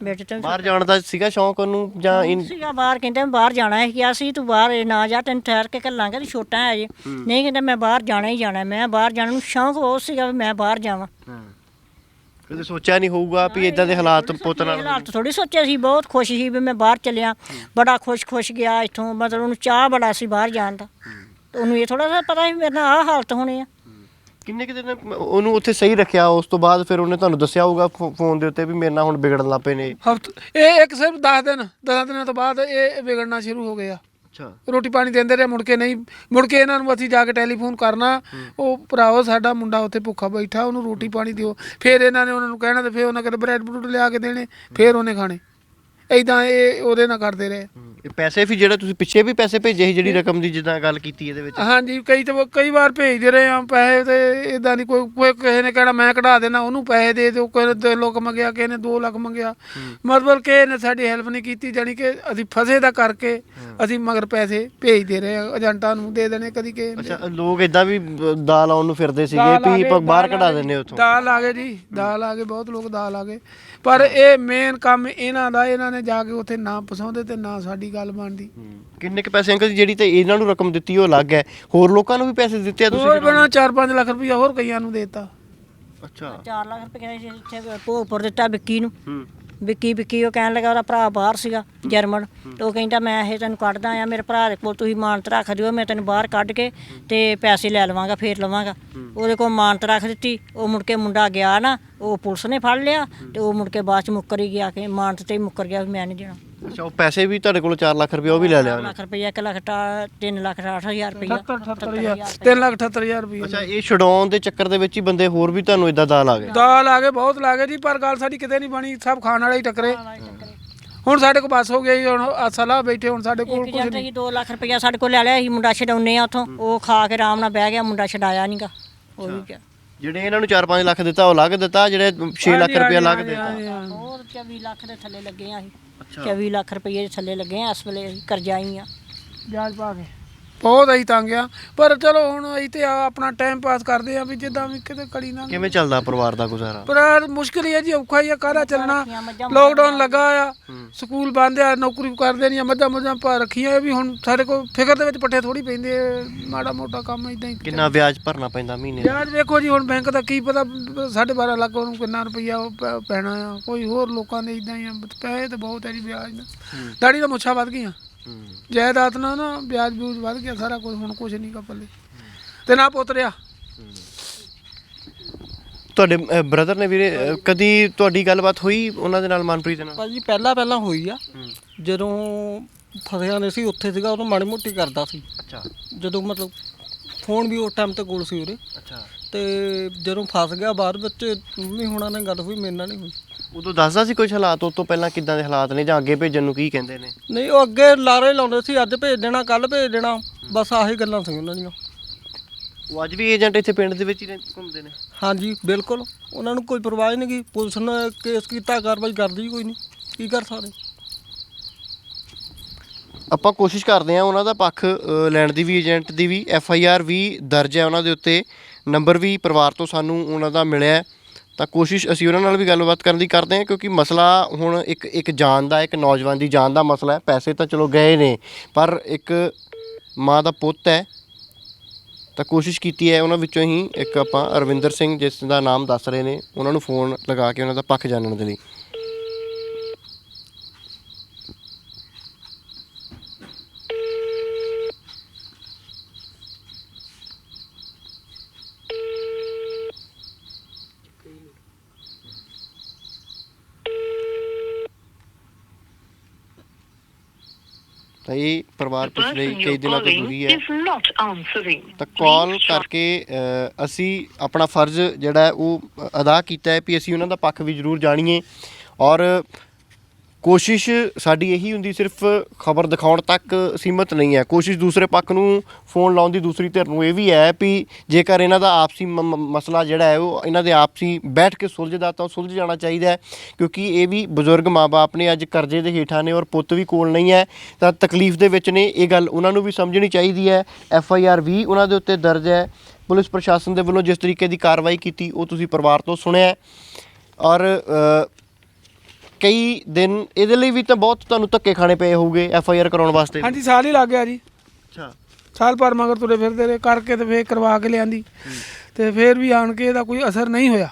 ਬੇਟੇ ਤੋਂ ਬਾਹਰ ਜਾਣ ਦਾ ਸੀਗਾ ਸ਼ੌਂਕ ਉਹਨੂੰ ਜਾਂ ਸੀਗਾ? ਬਾਹਰ ਕਹਿੰਦੇ ਬਾਹਰ ਜਾਣਾ ਹੈ, ਕਿਹਾ ਸੀ ਤੂੰ ਬਾਹਰ ਨਾ ਜਾ, ਤੈਨੂੰ ਠਹਿਰ ਕੇ ਘੱਲਾਂਗੇ, ਤੂੰ ਛੋਟਾ ਹੈ ਜੀ। ਨਹੀਂ, ਕਹਿੰਦਾ ਮੈਂ ਬਾਹਰ ਜਾਣਾ ਹੀ ਜਾਣਾ। ਮੈਂ ਬਾਹਰ ਜਾਣ ਨੂੰ ਸ਼ੌਂਕ ਬਹੁਤ ਸੀਗਾ ਵੀ ਮੈਂ ਬਾਹਰ ਜਾਵਾਂ। ਕਦੇ ਸੋਚਿਆ ਨਹੀਂ ਹੋਊਗਾ ਵੀ ਇਦਾਂ ਦੇ ਹਾਲਾਤ ਪੁੱਤ ਨਾਲ? ਹਾਲਾਤ ਥੋੜੀ ਸੋਚਿਆ ਸੀ, ਬਹੁਤ ਖੁਸ਼ ਸੀ ਵੀ ਮੈਂ ਬਾਹਰ ਚੱਲਿਆ, ਬੜਾ ਖੁਸ਼ ਗਿਆ ਇੱਥੋਂ। ਮਤਲਬ ਉਹਨੂੰ ਚਾਹ ਬੜਾ ਸੀ ਬਾਹਰ ਜਾਣ ਦਾ, ਉਹਨੂੰ ਇਹ ਥੋੜਾ ਪਤਾ ਸੀ ਮੇਰੇ ਨਾਲ ਆਹ ਹਾਲਤ ਹੋਣੀ ਆ। ਕਿੰਨੇ ਕਿ ਦਿਨ ਉਹਨੂੰ ਉੱਥੇ ਸਹੀ ਰੱਖਿਆ? ਉਸ ਤੋਂ ਬਾਅਦ ਫਿਰ ਉਹਨੇ ਤੁਹਾਨੂੰ ਦੱਸਿਆ ਹੋਊਗਾ ਫੋਨ ਦੇ ਉੱਤੇ ਵੀ ਮੇਰੇ ਨਾਲ ਹੁਣ ਵਿਗੜਨ ਲੱਗ ਪਏ ਨੇ? ਇਹ ਇੱਕ ਸਿਰਫ 10 ਦਿਨਾਂ ਤੋਂ ਬਾਅਦ ਇਹ ਵਿਗੜਨਾ ਸ਼ੁਰੂ ਹੋ ਗਿਆ। ਅੱਛਾ, ਰੋਟੀ ਪਾਣੀ ਦਿੰਦੇ ਰਹੇ, ਮੁੜ ਕੇ ਨਹੀਂ। ਮੁੜ ਕੇ ਇਹਨਾਂ ਨੂੰ ਅਸੀਂ ਜਾ ਕੇ ਟੈਲੀਫੋਨ ਕਰਨਾ, ਉਹ ਭਰਾਓ ਸਾਡਾ ਮੁੰਡਾ ਉੱਥੇ ਭੁੱਖਾ ਬੈਠਾ, ਉਹਨੂੰ ਰੋਟੀ ਪਾਣੀ ਦਿਓ। ਫਿਰ ਇਹਨਾਂ ਨੇ ਉਹਨਾਂ ਨੂੰ ਕਹਿਣਾ, ਤੇ ਫਿਰ ਉਹਨਾਂ ਕਦੇ ਬ੍ਰੈਡ ਬਰੂਡ ਲਿਆ ਕੇ ਦੇਣੇ, ਫਿਰ ਉਹਨੇ ਖਾਣੇ। ਇੱਦਾਂ ਇਹ ਉਹਦੇ ਨਾਲ ਕਰਦੇ ਰਹੇ। ਇਹ ਪੈਸੇ ਵੀ ਜਿਹੜਾ ਤੁਸੀਂ ਪਿੱਛੇ ਵੀ ਪੈਸੇ ਭੇਜੇ ਸੀ, ਜਿਹੜੀ ਰਕਮ ਦੀ ਜਿੱਦਾਂ ਗੱਲ ਕੀਤੀ ਇਹਦੇ ਵਿੱਚ? ਹਾਂਜੀ, ਕਈ ਵਾਰ ਭੇਜਦੇ ਰਹੇ ਆ ਪੈਸੇ। ਤੇ ਇਦਾਂ ਨਹੀਂ ਕੋਈ ਕਿਸੇ ਨੇ ਕਹਿਣਾ ਮੈਂ ਕਢਾ ਦੇਣਾ, ਉਹਨੂੰ ਪੈਸੇ ਦੇ ਦਿਓ। ਕਿਸੇ ਨੇ 3 ਲੱਖ ਮੰਗਿਆ, ਕਿਸੇ ਨੇ 2 ਲੱਖ ਮੰਗਿਆ। ਮਤਲਬ ਕਿਸੇ ਨੇ ਸਾਡੀ ਹੈਲਪ ਨਹੀਂ ਕੀਤੀ, ਜਾਣੀ ਕਿ ਅਸੀਂ ਫਸੇ ਦਾ ਕਰਕੇ ਅਸੀਂ ਮਗਰ ਪੈਸੇ ਭੇਜਦੇ ਰਹੇ ਆ, ਏਜੰਟਾਂ ਨੂੰ ਦੇ ਦੇਣੇ ਕਦੀ ਕਿਸੇ। ਅੱਛਾ, ਲੋਕ ਇਦਾਂ ਵੀ ਦਾਲ ਆਉਣ ਨੂੰ ਫਿਰਦੇ ਸੀਗੇ ਵੀ ਬਾਹਰ ਕਢਾ ਦਿੰਦੇ ਉੱਥੋਂ? ਦਾਲ ਆ ਗਏ ਜੀ, ਦਾਲ ਆ ਗਏ, ਬਹੁਤ ਲੋਕ ਦਾਲ ਆ ਗਏ। ਪਰ ਇਹ ਮੇਨ ਕੰਮ ਇਹਨਾਂ ਦਾ, ਇਹਨਾਂ ਨੇ ਜਾ ਕੇ ਉੱਥੇ ਨਾ ਫਸਾਉਂਦੇ ਤੇ ਨਾ ਸਾਡੀ ਗੱਲ ਬਣਦੀ। ਕਿੰਨੇ ਕੁ ਪੈਸੇ ਅੰਕਲ ਜਿਹੜੀ ਤੇ ਇਹਨਾਂ ਨੂੰ ਰਕਮ ਦਿੱਤੀ ਉਹ ਅਲੱਗ ਹੈ, ਹੋਰ ਲੋਕਾਂ ਨੂੰ ਵੀ ਪੈਸੇ ਦਿੱਤੇ ਆ ਤੁਸੀਂ? ਹੋਰ ਬਣਾ 4-5 ਲੱਖ ਰੁਪਈਆ ਹੋਰ ਕਈਆਂ ਨੂੰ ਦੇਤਾ। ਅੱਛਾ, 4 ਲੱਖ ਰੁਪਏ ਇੱਥੇ ਭੋਗਪੁਰ ਦਿੱਤਾ ਵਿੱਕੀ ਨੂੰ, ਵਿੱਕੀ ਵਿੱਕੀ ਉਹ ਕਹਿਣ ਲੱਗਾ ਉਹਦਾ ਭਰਾ ਬਾਹਰ ਸੀਗਾ ਜਰਮਨ ਤੇ ਉਹ ਕਹਿੰਦਾ ਮੈਂ ਇਹ ਤੈਨੂੰ ਕੱਢਦਾ ਆ ਮੇਰੇ ਭਰਾ ਦੇ ਕੋਲ ਤੁਸੀਂ ਮਾਨਤ ਰੱਖ ਦਿਓ ਮੈਂ ਤੈਨੂੰ ਬਾਹਰ ਕੱਢ ਕੇ ਤੇ ਪੈਸੇ ਲੈ ਲਵਾਂਗਾ ਫੇਰ ਲਵਾਂਗਾ ਉਹਦੇ ਕੋਲ ਮਾਨਤ ਰੱਖ ਦਿੱਤੀ ਉਹ ਮੁੜ ਕੇ ਮੁੰਡਾ ਗਿਆ ਨਾ ਉਹ ਪੁਲਿਸ ਨੇ ਫੜ ਲਿਆ ਤੇ ਉਹ ਮੁੜ ਕੇ ਬਾਅਦ ਚ ਮੁੱਕਰ ਹੀ ਗਿਆ ਕਿ ਮਾਨਤ ਤੇ ਹੀ ਮੁੱਕਰ ਗਿਆ ਵੀ ਮੈਂ ਨਹੀਂ ਦੇਣਾ ਅੱਛਾ ਉਹ ਪੈਸੇ ਵੀ ਤੁਹਾਡੇ ਕੋਲ 4 ਲੱਖ ਰੁਪਏ ਉਹ ਵੀ ਲੈ ਲਿਆ ਉਹਨੇ। ਲੱਖ ਰੁਪਈਆ 3,68,000 ਰੁਪਈਆ 3,78,000 ਰੁਪਏ ਅੱਛਾ ਇਹ ਛਡਾਉਣ ਦੇ ਚੱਕਰ ਦੇ ਵਿੱਚ ਹੀ ਬੰਦੇ ਹੋਰ ਵੀ ਤੁਹਾਨੂੰ ਇਦਾਂ ਦਾਲ ਆ ਗਏ। ਦਾਲ ਆ ਗਏ ਬਹੁਤ ਲਾ ਗਏ ਜੀ ਪਰ ਗੱਲ ਸਾਡੀ ਕਿਤੇ ਨਹੀਂ ਬਣੀ ਸਭ ਖਾਣ ਵਾਲੇ ਹੀ ਟੱਕਰੇ ਹੁਣ ਸਾਡੇ ਕੋਲ ਬਸ ਹੋ ਗਿਆ ਜੀ ਹੁਣ ਸਲਾਹ ਬੈਠੇ ਹੁਣ ਸਾਡੇ ਕੋਲ ਇੱਕ ਕੁਝ ਜੰਟ ਨਹੀਂ ਹੀ 2 ਲੱਖ ਰੁਪਈਆ ਸਾਡੇ ਕੋਲ ਲੈ ਲਿਆ ਸੀ ਮੁੰਡਾ ਛਡਾਉਨੇ ਆ ਉਥੋਂ ਉਹ ਖਾ ਕੇ ਆਰਾਮ ਨਾਲ ਬਹਿ ਗਿਆ ਮੁੰਡਾ ਛਡਾਇਆ ਨਹੀਂਗਾ ਉਹ ਵੀ ਗਿਆ ਜਿਹੜੇ ਇਹਨਾਂ ਨੂੰ 4-5 ਲੱਖ ਦਿੱਤਾ ਉਹ ਲੱਗ ਦਿੱਤਾ ਜਿਹੜੇ 6 ਲੱਖ ਰੁਪਏ ਲੱਗ ਦਿੱਤਾ ਹੋਰ 24 ਲੱਖ ਦੇ ਥੱਲੇ ਲੱਗੇ ਆ ਅਸੀਂ 24 ਲੱਖ ਰੁਪਏ ਦੇ ਥੱਲੇ ਲੱਗੇ ਆ ਇਸ ਵੇਲੇ ਅਸੀਂ ਕਰਜ਼ਾ ਹੀ ਆ ਵਿਆਜ ਪਾ ਕੇ ਬਹੁਤ ਅਸੀਂ ਤੰਗ ਆ ਪਰ ਚਲੋ ਹੁਣ ਅਸੀਂ ਤੇ ਆਪਣਾ ਟਾਈਮ ਪਾਸ ਕਰਦੇ ਆ ਵੀ ਜਿੱਦਾਂ ਵੀ ਕਿਤੇ ਕੜੀ ਨਾ ਕਿਵੇਂ ਚੱਲਦਾ ਪਰਿਵਾਰ ਦਾ ਗੁਜ਼ਾਰਾ? ਪਰ ਮੁਸ਼ਕਿਲ ਹੀ ਹੈ ਜੀ ਔਖਾ ਹੀ ਆ ਕਾਹਦਾ ਚੱਲਣਾ ਲੋਕਡਾਊਨ ਲੱਗਾ ਆ ਸਕੂਲ ਬੰਦ ਆ ਨੌਕਰੀ ਕਰਦੇ ਨਹੀਂ ਮੱਝਾਂ ਮੁੱਝਾਂ ਪਾ ਰੱਖੀਆਂ ਵੀ ਹੁਣ ਸਾਡੇ ਕੋਲ ਫਿਕਰ ਦੇ ਵਿੱਚ ਪੱਠੇ ਥੋੜੀ ਪੈਂਦੇ ਮਾੜਾ ਮੋਟਾ ਕੰਮ ਇਦਾਂ ਹੀ ਕਿੰਨਾ ਵਿਆਜ ਭਰਨਾ ਪੈਂਦਾ ਮਹੀਨੇ ਦਾ? ਵਿਆਜ ਵੇਖੋ ਜੀ ਹੁਣ ਬੈਂਕ ਦਾ ਕੀ ਪਤਾ 12.5 ਲੱਖ ਉਹਨੂੰ ਕਿੰਨਾ ਰੁਪਈਆ ਉਹ ਪੈਣਾ ਆ ਕੋਈ ਹੋਰ ਲੋਕਾਂ ਦੇ ਇਦਾਂ ਹੀ ਆ ਪੈਸੇ ਤਾਂ ਬਹੁਤ ਹੈ ਜੀ ਵਿਆਜ ਦਾ ਦਾੜੀ ਦਾ ਮੁੱਛਾਂ ਵੱਧ ਗਈਆਂ ਜਾਇਦਾਦ ਨਾਲ ਨਾ ਵਿਆਜ ਵਿਊਜ ਵੱਧ ਗਿਆ ਸਾਰਾ ਕੁਝ ਹੁਣ ਕੁਝ ਨਹੀਂ ਪੱਲੇ ਤੇ ਨਾ ਪੁੱਤ ਰਿਹਾ। ਤੁਹਾਡੇ ਬ੍ਰਦਰ ਨੇ ਵੀਰੇ ਕਦੀ ਤੁਹਾਡੀ ਗੱਲਬਾਤ ਹੋਈ ਉਹਨਾਂ ਦੇ ਨਾਲ ਮਨਪ੍ਰੀਤ ਨਾਲ? ਭਾਜੀ ਪਹਿਲਾਂ ਹੋਈ ਆ ਜਦੋਂ ਫਸਿਆ ਨਹੀਂ ਸੀ ਉੱਥੇ ਸੀਗਾ ਉਦੋਂ ਮਾੜੀ ਮੋਟੀ ਕਰਦਾ ਸੀ। ਅੱਛਾ ਜਦੋਂ ਮਤਲਬ ਫੋਨ ਵੀ ਉਸ ਟਾਈਮ ਤੇ ਕੋਲ ਸੀ ਉਹਦੇ ਅੱਛਾ ਤੇ ਜਦੋਂ ਫਸ ਗਿਆ ਬਾਹਰ ਵਿੱਚ ਮੰਮੀ ਹੁਣਾਂ ਨਾਲ ਗੱਲ ਹੋਈ ਮੇਰੇ ਨਾਲ ਨਹੀਂ ਹੋਈ। ਉਦੋਂ ਦੱਸਦਾ ਸੀ ਕੁਝ ਹਾਲਾਤ ਉਸ ਤੋਂ ਪਹਿਲਾਂ ਕਿੱਦਾਂ ਦੇ ਹਾਲਾਤ ਨੇ ਜਾਂ ਅੱਗੇ ਭੇਜਣ ਨੂੰ ਕੀ ਕਹਿੰਦੇ ਨੇ? ਨਹੀਂ ਉਹ ਅੱਗੇ ਲਾਰੇ ਲਾਉਂਦੇ ਸੀ ਅੱਜ ਭੇਜ ਦੇਣਾ ਕੱਲ ਭੇਜ ਦੇਣਾ ਬਸ ਆਹੀ ਗੱਲਾਂ ਸੀ ਉਹਨਾਂ ਦੀਆਂ। ਉਹ ਅੱਜ ਵੀ ਏਜੰਟ ਇੱਥੇ ਪਿੰਡ ਦੇ ਵਿੱਚ ਹੀ ਘੁੰਮਦੇ ਨੇ? ਹਾਂਜੀ ਬਿਲਕੁਲ ਉਹਨਾਂ ਨੂੰ ਕੋਈ ਪਰਵਾਹ ਨਹੀਂ ਗੀ ਪੁਲਿਸ ਨੇ ਕੇਸ ਕੀਤਾ ਕਾਰਵਾਈ ਕਰਦੀ ਕੋਈ ਨਹੀਂ ਕੀ ਕਰ ਸਕਦੇ। ਆਪਾਂ ਕੋਸ਼ਿਸ਼ ਕਰਦੇ ਹਾਂ ਉਹਨਾਂ ਦਾ ਪੱਖ ਲੈਣ ਦੀ ਵੀ ਏਜੰਟ ਦੀ ਵੀ FIR ਵੀ ਦਰਜ ਹੈ ਉਹਨਾਂ ਦੇ ਉੱਤੇ ਨੰਬਰ ਵੀ ਪਰਿਵਾਰ ਤੋਂ ਸਾਨੂੰ ਉਹਨਾਂ ਦਾ ਮਿਲਿਆ ਤਾਂ ਕੋਸ਼ਿਸ਼ ਅਸੀਂ ਉਹਨਾਂ ਨਾਲ ਵੀ ਗੱਲਬਾਤ ਕਰਨ ਦੀ ਕਰਦੇ ਹਾਂ ਕਿਉਂਕਿ ਮਸਲਾ ਹੁਣ ਇੱਕ ਜਾਨ ਦਾ ਇੱਕ ਨੌਜਵਾਨ ਦੀ ਜਾਨ ਦਾ ਮਸਲਾ ਹੈ। ਪੈਸੇ ਤਾਂ ਚਲੋ ਗਏ ਨੇ ਪਰ ਇੱਕ ਮਾਂ ਦਾ ਪੁੱਤ ਹੈ ਤਾਂ ਕੋਸ਼ਿਸ਼ ਕੀਤੀ ਹੈ ਉਹਨਾਂ ਵਿੱਚੋਂ ਹੀ ਇੱਕ ਆਪਾਂ ਅਰਵਿੰਦਰ ਸਿੰਘ ਜਿਸ ਦਾ ਨਾਮ ਦੱਸ ਰਹੇ ਨੇ ਉਹਨਾਂ ਨੂੰ ਫੋਨ ਲਗਾ ਕੇ ਉਹਨਾਂ ਦਾ ਪੱਖ ਜਾਣਨ ਦੇ ਲਈ। ਤਾਂ ਇਹ ਪਰਿਵਾਰ ਪਿਛਲੇ ਕਈ ਦਿਨਾਂ ਤੋਂ ਦੁਖੀ ਹੈ ਤਾਂ ਕਾਲ ਕਰਕੇ ਅਸੀਂ ਆਪਣਾ ਫਰਜ਼ ਜਿਹੜਾ ਉਹ ਅਦਾ ਕੀਤਾ ਹੈ ਵੀ ਅਸੀਂ ਉਹਨਾਂ ਦਾ ਪੱਖ ਵੀ ਜ਼ਰੂਰ ਜਾਣੀਏ ਔਰ ਕੋਸ਼ਿਸ਼ ਸਾਡੀ ਇਹੀ ਹੁੰਦੀ ਸਿਰਫ ਖਬਰ ਦਿਖਾਉਣ ਤੱਕ ਸੀਮਤ ਨਹੀਂ ਹੈ। ਕੋਸ਼ਿਸ਼ ਦੂਸਰੇ ਪੱਖ ਨੂੰ ਫੋਨ ਲਾਉਣ ਦੀ ਦੂਸਰੀ ਧਿਰ ਨੂੰ ਇਹ ਵੀ ਹੈ ਵੀ ਜੇਕਰ ਇਹਨਾਂ ਦਾ ਆਪਸੀ ਮਸਲਾ ਜਿਹੜਾ ਹੈ ਉਹ ਇਹਨਾਂ ਦੇ ਆਪਸੀ ਬੈਠ ਕੇ ਸੁਲਝਦਾ ਤਾਂ ਉਹ ਸੁਲਝ ਜਾਣਾ ਚਾਹੀਦਾ ਹੈ ਕਿਉਂਕਿ ਇਹ ਵੀ ਬਜ਼ੁਰਗ ਮਾਂ-ਬਾਪ ਨੇ ਅੱਜ ਕਰਜ਼ੇ ਦੇ ਹੇਠਾਂ ਨੇ ਔਰ ਪੁੱਤ ਵੀ ਕੋਲ ਨਹੀਂ ਹੈ ਤਾਂ ਤਕਲੀਫ ਦੇ ਵਿੱਚ ਨੇ। ਇਹ ਗੱਲ ਉਹਨਾਂ ਨੂੰ ਵੀ ਸਮਝਣੀ ਚਾਹੀਦੀ ਹੈ। FIR ਵੀ ਉਹਨਾਂ ਦੇ ਉੱਤੇ ਦਰਜ ਹੈ। ਪੁਲਿਸ ਪ੍ਰਸ਼ਾਸਨ ਦੇ ਵੱਲੋਂ ਜਿਸ ਤਰੀਕੇ ਦੀ ਕਾਰਵਾਈ ਕੀਤੀ ਉਹ ਤੁਸੀਂ ਪਰਿਵਾਰ ਤੋਂ ਸੁਣਿਆ ਔਰ ਕਈ ਦਿਨ ਇਹਦੇ ਲਈ ਵੀ ਤਾਂ ਬਹੁਤ ਤੁਹਾਨੂੰ ਧੱਕੇ ਖਾਣੇ ਪਏ ਹੋਊਗੇ FIR ਕਰਾਉਣ ਵਾਸਤੇ? ਹਾਂਜੀ ਸਾਲ ਹੀ ਲੱਗ ਗਿਆ ਜੀ। ਅੱਛਾ ਸਾਲ ਭਰ ਮਗਰ ਤੁਰੇ ਫਿਰਦੇ ਰਹੇ ਕਰਕੇ ਤੇ ਫੇਰ ਕਰਵਾ ਕੇ ਲਿਆਂਦੀ ਤੇ ਫੇਰ ਵੀ ਆਣ ਕੇ ਇਹਦਾ ਕੋਈ ਅਸਰ ਨਹੀਂ ਹੋਇਆ।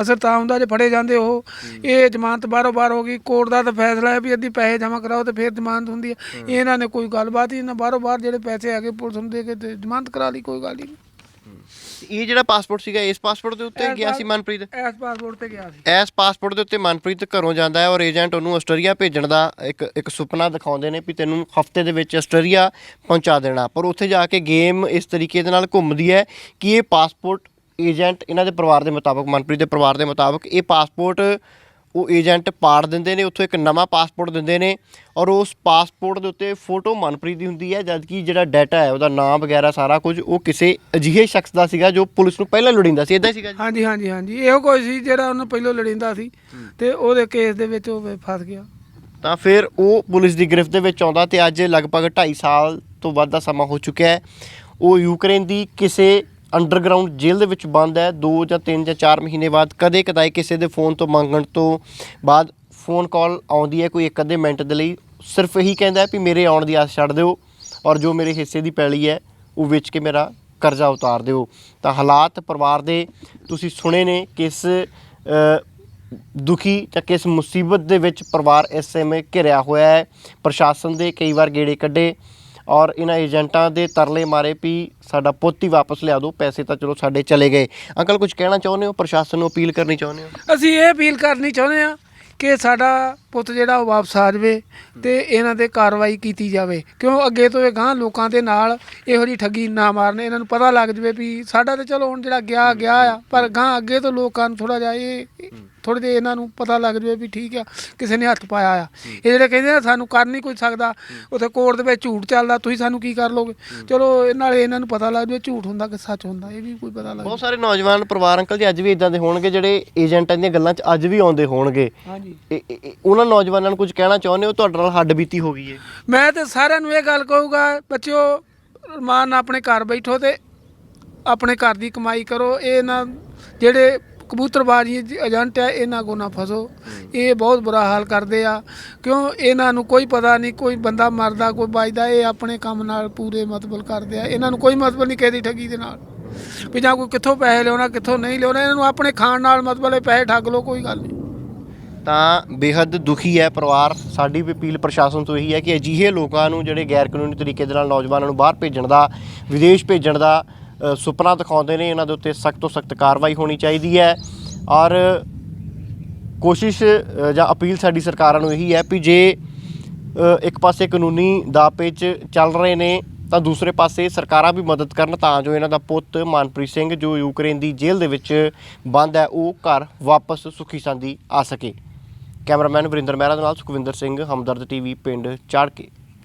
ਅਸਰ ਤਾਂ ਹੁੰਦਾ ਜੇ ਫੜੇ ਜਾਂਦੇ ਉਹ ਇਹ ਜ਼ਮਾਨਤ ਬਾਹਰੋਂ ਬਾਹਰ ਹੋ ਗਈ ਕੋਰਟ ਦਾ ਤਾਂ ਫੈਸਲਾ ਹੈ ਵੀ ਅੱਧੀ ਪੈਸੇ ਜਮ੍ਹਾਂ ਕਰਾਓ ਤੇ ਫਿਰ ਜ਼ਮਾਨਤ ਹੁੰਦੀ ਹੈ। ਇਹਨਾਂ ਨੇ ਕੋਈ ਗੱਲਬਾਤ ਹੀ ਇਹਨਾਂ ਬਾਹਰੋਂ ਬਾਹਰ ਜਿਹੜੇ ਪੈਸੇ ਹੈਗੇ ਪੁਲਿਸ ਨੂੰ ਦੇ ਕੇ ਤੇ ਜ਼ਮਾਨਤ ਕਰਾ ਲਈ ਕੋਈ ਗੱਲ ਹੀ ਨਹੀਂ। ਇਹ ਜਿਹੜਾ ਪਾਸਪੋਰਟ ਸੀਗਾ ਇਸ ਪਾਸਪੋਰਟ ਦੇ ਉੱਤੇ ਗਿਆ ਸੀ ਮਨਪ੍ਰੀਤ? ਇਸ ਪਾਸਪੋਰਟ ਤੇ ਗਿਆ ਸੀ। ਇਸ ਪਾਸਪੋਰਟ ਦੇ ਉੱਤੇ ਮਨਪ੍ਰੀਤ ਘਰੋਂ ਜਾਂਦਾ ਹੈ ਔਰ ਏਜੰਟ ਉਹਨੂੰ ਆਸਟ੍ਰੇਲੀਆ ਭੇਜਣ ਦਾ ਇੱਕ ਸੁਪਨਾ ਦਿਖਾਉਂਦੇ ਨੇ ਵੀ ਤੈਨੂੰ ਹਫ਼ਤੇ ਦੇ ਵਿੱਚ ਆਸਟ੍ਰੇਲੀਆ ਪਹੁੰਚਾ ਦੇਣਾ ਪਰ ਉੱਥੇ ਜਾ ਕੇ ਗੇਮ ਇਸ ਤਰੀਕੇ ਦੇ ਨਾਲ ਘੁੰਮਦੀ ਹੈ ਕਿ ਇਹ ਪਾਸਪੋਰਟ ਏਜੰਟ ਇਹਨਾਂ ਦੇ ਪਰਿਵਾਰ ਦੇ ਮੁਤਾਬਕ ਮਨਪ੍ਰੀਤ ਦੇ ਪਰਿਵਾਰ ਦੇ ਮੁਤਾਬਕ ਇਹ ਪਾਸਪੋਰਟ ਉਹ ਏਜੰਟ ਪਾੜ ਦਿੰਦੇ ਨੇ ਉੱਥੋਂ ਇੱਕ ਨਵਾਂ ਪਾਸਪੋਰਟ ਦਿੰਦੇ ਨੇ ਔਰ ਉਸ ਪਾਸਪੋਰਟ ਦੇ ਉੱਤੇ ਫੋਟੋ ਮਨਪ੍ਰੀਤ ਦੀ ਹੁੰਦੀ ਹੈ ਜਦਕਿ ਜਿਹੜਾ ਡਾਟਾ ਹੈ ਉਹਦਾ ਨਾਮ ਵਗੈਰਾ ਸਾਰਾ ਕੁਝ ਉਹ ਕਿਸੇ ਅਜਿਹੇ ਸ਼ਖਸ ਦਾ ਸੀਗਾ ਜੋ ਪੁਲਿਸ ਨੂੰ ਪਹਿਲਾਂ ਲੋੜੀਂਦਾ ਸੀ। ਇੱਦਾਂ ਹੀ ਸੀਗਾ? ਹਾਂਜੀ ਇਹੋ ਕੋਈ ਸੀ ਜਿਹੜਾ ਉਹਨੂੰ ਪਹਿਲਾਂ ਲੋੜੀਂਦਾ ਸੀ ਤੇ ਉਹਦੇ ਕੇਸ ਦੇ ਵਿੱਚ ਉਹ ਫਸ ਗਿਆ ਤਾਂ ਫਿਰ ਉਹ ਪੁਲਿਸ ਦੀ ਗ੍ਰਿਫਤ ਦੇ ਵਿੱਚ ਆਉਂਦਾ ਤੇ ਅੱਜ ਲਗਭਗ 2.5 ਸਾਲ ਤੋਂ ਵੱਧ ਦਾ ਸਮਾਂ ਹੋ ਚੁੱਕਿਆ ਹੈ। ਉਹ ਯੂਕਰੇਨ ਦੀ ਕਿਸੇ ਅੰਡਰਗਰਾਊਂਡ ਜੇਲ੍ਹ ਦੇ ਵਿੱਚ ਬੰਦ ਹੈ। 2 ਜਾਂ 3 ਜਾਂ 4 ਮਹੀਨੇ ਬਾਅਦ ਕਦੇ ਕਦਾਈ ਕਿਸੇ ਦੇ ਫੋਨ ਤੋਂ ਮੰਗਣ ਤੋਂ ਬਾਅਦ ਫੋਨ ਕਾਲ ਆਉਂਦੀ ਹੈ ਕੋਈ ਇੱਕ ਅੱਧੇ ਮਿੰਟ ਦੇ ਲਈ ਸਿਰਫ ਇਹੀ ਕਹਿੰਦਾ ਵੀ ਮੇਰੇ ਆਉਣ ਦੀ ਆਸ ਛੱਡ ਦਿਓ ਔਰ ਜੋ ਮੇਰੇ ਹਿੱਸੇ ਦੀ ਪੈਲੀ ਹੈ ਉਹ ਵੇਚ ਕੇ ਮੇਰਾ ਕਰਜ਼ਾ ਉਤਾਰ ਦਿਓ। ਤਾਂ ਹਾਲਾਤ ਪਰਿਵਾਰ ਦੇ ਤੁਸੀਂ ਸੁਣੇ ਨੇ ਕਿਸ ਦੁਖੀ ਜਾਂ ਕਿਸ ਮੁਸੀਬਤ ਦੇ ਵਿੱਚ ਪਰਿਵਾਰ ਇਸ ਸਮੇਂ ਘਿਰਿਆ ਹੋਇਆ ਹੈ। ਪ੍ਰਸ਼ਾਸਨ ਦੇ ਕਈ ਵਾਰ ਗੇੜੇ ਕੱਢੇ ਔਰ ਇਹਨਾਂ ਏਜੰਟਾਂ ਦੇ ਤਰਲੇ ਮਾਰੇ ਵੀ ਸਾਡਾ ਪੁੱਤ ਹੀ ਵਾਪਸ ਲਿਆ ਦਿਓ, ਪੈਸੇ ਤਾਂ ਚਲੋ ਸਾਡੇ ਚਲੇ ਗਏ। ਅੰਕਲ ਕੁਝ ਕਹਿਣਾ ਚਾਹੁੰਦੇ ਹੋ, ਪ੍ਰਸ਼ਾਸਨ ਨੂੰ ਅਪੀਲ ਕਰਨੀ ਚਾਹੁੰਦੇ ਹੋ? ਅਸੀਂ ਇਹ ਅਪੀਲ ਕਰਨੀ ਚਾਹੁੰਦੇ ਹਾਂ ਕਿ ਸਾਡਾ ਪੁੱਤ ਜਿਹੜਾ ਉਹ ਵਾਪਸ ਆ ਜਾਵੇ ਤੇ ਇਹਨਾਂ ਤੇ ਕਾਰਵਾਈ ਕੀਤੀ ਜਾਵੇ, ਕਿਉਂ ਅੱਗੇ ਤੋਂ ਇਹ ਗਾਂ ਲੋਕਾਂ ਦੇ ਨਾਲ ਇਹੋ ਜਿਹੀ ਠੱਗੀ ਨਾ ਮਾਰਨ। ਇਹਨਾਂ ਨੂੰ ਪਤਾ ਲੱਗ ਜਾਵੇ ਵੀ ਸਾਡਾ ਤੇ ਚਲੋ ਹੁਣ ਜਿਹੜਾ ਗਿਆ ਗਿਆ ਆ, ਪਰ ਗਾਂ ਅੱਗੇ ਤੋਂ ਲੋਕਾਂ ਨੂੰ ਥੋੜਾ ਜਿਹਾ ਇਹ ਥੋੜ੍ਹੇ ਜਿਹੇ ਇਹਨਾਂ ਨੂੰ ਪਤਾ ਲੱਗ ਜਾਵੇ ਵੀ ਠੀਕ ਆ ਕਿਸੇ ਨੇ ਹੱਥ ਪਾਇਆ ਆ। ਇਹ ਜਿਹੜੇ ਕਹਿੰਦੇ ਆ ਸਾਨੂੰ ਕਰ ਨਹੀਂ ਕੋਈ ਸਕਦਾ, ਉੱਥੇ ਕੋਰਟ ਦੇ ਵਿੱਚ ਝੂਠ ਚੱਲਦਾ, ਤੁਸੀਂ ਸਾਨੂੰ ਕੀ ਕਰ ਲੋਗੇ। ਚਲੋ ਨਾਲੇ ਇਹਨਾਂ ਨੂੰ ਪਤਾ ਲੱਗ ਜਾਵੇ ਝੂਠ ਹੁੰਦਾ ਕਿ ਸੱਚ ਹੁੰਦਾ, ਇਹ ਵੀ ਕੋਈ ਪਤਾ ਲੱਗ ਬਹੁਤ ਸਾਰੇ ਨੌਜਵਾਨ ਪਰਿਵਾਰ ਅੰਕਲ ਜੀ ਅੱਜ ਵੀ ਇਦਾਂ ਦੇ ਹੋਣਗੇ ਜਿਹੜੇ ਏਜੰਟਾਂ ਦੀਆਂ ਗੱਲਾਂ 'ਚ ਅੱਜ ਵੀ ਆਉਂਦੇ ਹੋਣਗੇ। ਹਾਂਜੀ, ਉਹਨਾਂ ਨੌਜਵਾਨਾਂ ਨੂੰ ਕੁਝ ਕਹਿਣਾ ਚਾਹੁੰਦੇ ਹੋ? ਤੁਹਾਡੇ ਨਾਲ ਹੱਡ ਬੀਤੀ ਹੋ ਗਈ ਹੈ। ਮੈਂ ਤੇ ਸਾਰਿਆਂ ਨੂੰ ਇਹ ਗੱਲ ਕਹੂੰਗਾ, ਬੱਚਿਓ ਰਮਾਨ ਨਾਲ ਆਪਣੇ ਘਰ ਬੈਠੋ ਤੇ ਆਪਣੇ ਘਰ ਦੀ ਕਮਾਈ ਕਰੋ। ਇਹ ਨਾ ਜਿਹੜੇ ਕਬੂਤਰਬਾਜ਼ੀ ਏਜੰਟ ਆ ਇਹਨਾਂ ਕੋਲ ਨਾ ਫਸੋ, ਇਹ ਬਹੁਤ ਬੁਰਾ ਹਾਲ ਕਰਦੇ ਆ। ਕਿਉਂ ਇਹਨਾਂ ਨੂੰ ਕੋਈ ਪਤਾ ਨਹੀਂ, ਕੋਈ ਬੰਦਾ ਮਰਦਾ ਕੋਈ ਬਚਦਾ, ਇਹ ਆਪਣੇ ਕੰਮ ਨਾਲ ਪੂਰੇ ਮਤਲਬ ਕਰਦੇ ਆ। ਇਹਨਾਂ ਨੂੰ ਕੋਈ ਮਤਲਬ ਨਹੀਂ ਕਿਸੇ ਦੀ ਠੱਗੀ ਦੇ ਨਾਲ ਵੀ ਜਾਂ ਕੋਈ ਕਿੱਥੋਂ ਪੈਸੇ ਲਿਆਉਣਾ ਕਿੱਥੋਂ ਨਹੀਂ ਲਿਆਉਣਾ। ਇਹਨਾਂ ਨੂੰ ਆਪਣੇ ਖਾਣ ਨਾਲ ਮਤਲਬ ਇਹ ਪੈਸੇ ਠੱਗ ਲਓ, ਕੋਈ ਗੱਲ ਨਹੀਂ। ਤਾਂ ਬੇਹੱਦ ਦੁਖੀ ਹੈ ਪਰਿਵਾਰ। ਸਾਡੀ ਵੀ ਅਪੀਲ ਪ੍ਰਸ਼ਾਸਨ ਤੋਂ ਇਹੀ ਹੈ ਕਿ ਅਜਿਹੇ ਲੋਕਾਂ ਨੂੰ ਜਿਹੜੇ ਗੈਰ ਕਾਨੂੰਨੀ ਤਰੀਕੇ ਦੇ ਨਾਲ ਨੌਜਵਾਨਾਂ ਨੂੰ ਬਾਹਰ ਭੇਜਣ ਦਾ, ਵਿਦੇਸ਼ ਭੇਜਣ ਦਾ ਸੁਪਨਾ ਦਿਖਾਉਂਦੇ ਨੇ, ਇਹਨਾਂ ਦੇ ਉੱਤੇ ਸਖਤ ਤੋਂ ਸਖਤ ਕਾਰਵਾਈ ਹੋਣੀ ਚਾਹੀਦੀ ਹੈ। ਔਰ ਕੋਸ਼ਿਸ਼ ਜਾਂ ਅਪੀਲ ਸਾਡੀ ਸਰਕਾਰਾਂ ਨੂੰ ਇਹੀ ਹੈ ਵੀ ਜੇ ਇੱਕ ਪਾਸੇ ਕਾਨੂੰਨੀ ਦਾਅਪੇਚ ਚੱਲ ਰਹੇ ਨੇ ਤਾਂ ਦੂਸਰੇ ਪਾਸੇ ਸਰਕਾਰਾਂ ਵੀ ਮਦਦ ਕਰਨ ਤਾਂ ਜੋ ਇਹਨਾਂ ਦਾ ਪੁੱਤ ਮਨਪ੍ਰੀਤ ਸਿੰਘ ਜੋ ਯੂਕਰੇਨ ਦੀ ਜੇਲ੍ਹ ਦੇ ਵਿੱਚ ਬੰਦ ਹੈ ਉਹ ਘਰ ਵਾਪਸ ਸੁਖੀ ਸਾਂਦੀ ਆ ਸਕੇ। ਕੈਮਰਾਮੈਨ ਵਰਿੰਦਰ ਮਹਿਰਾ ਦੇ ਨਾਲ ਸੁਖਵਿੰਦਰ ਸਿੰਘ, ਹਮਦਰਦ ਟੀਵੀ, ਪਿੰਡ ਚਾੜਕੇ।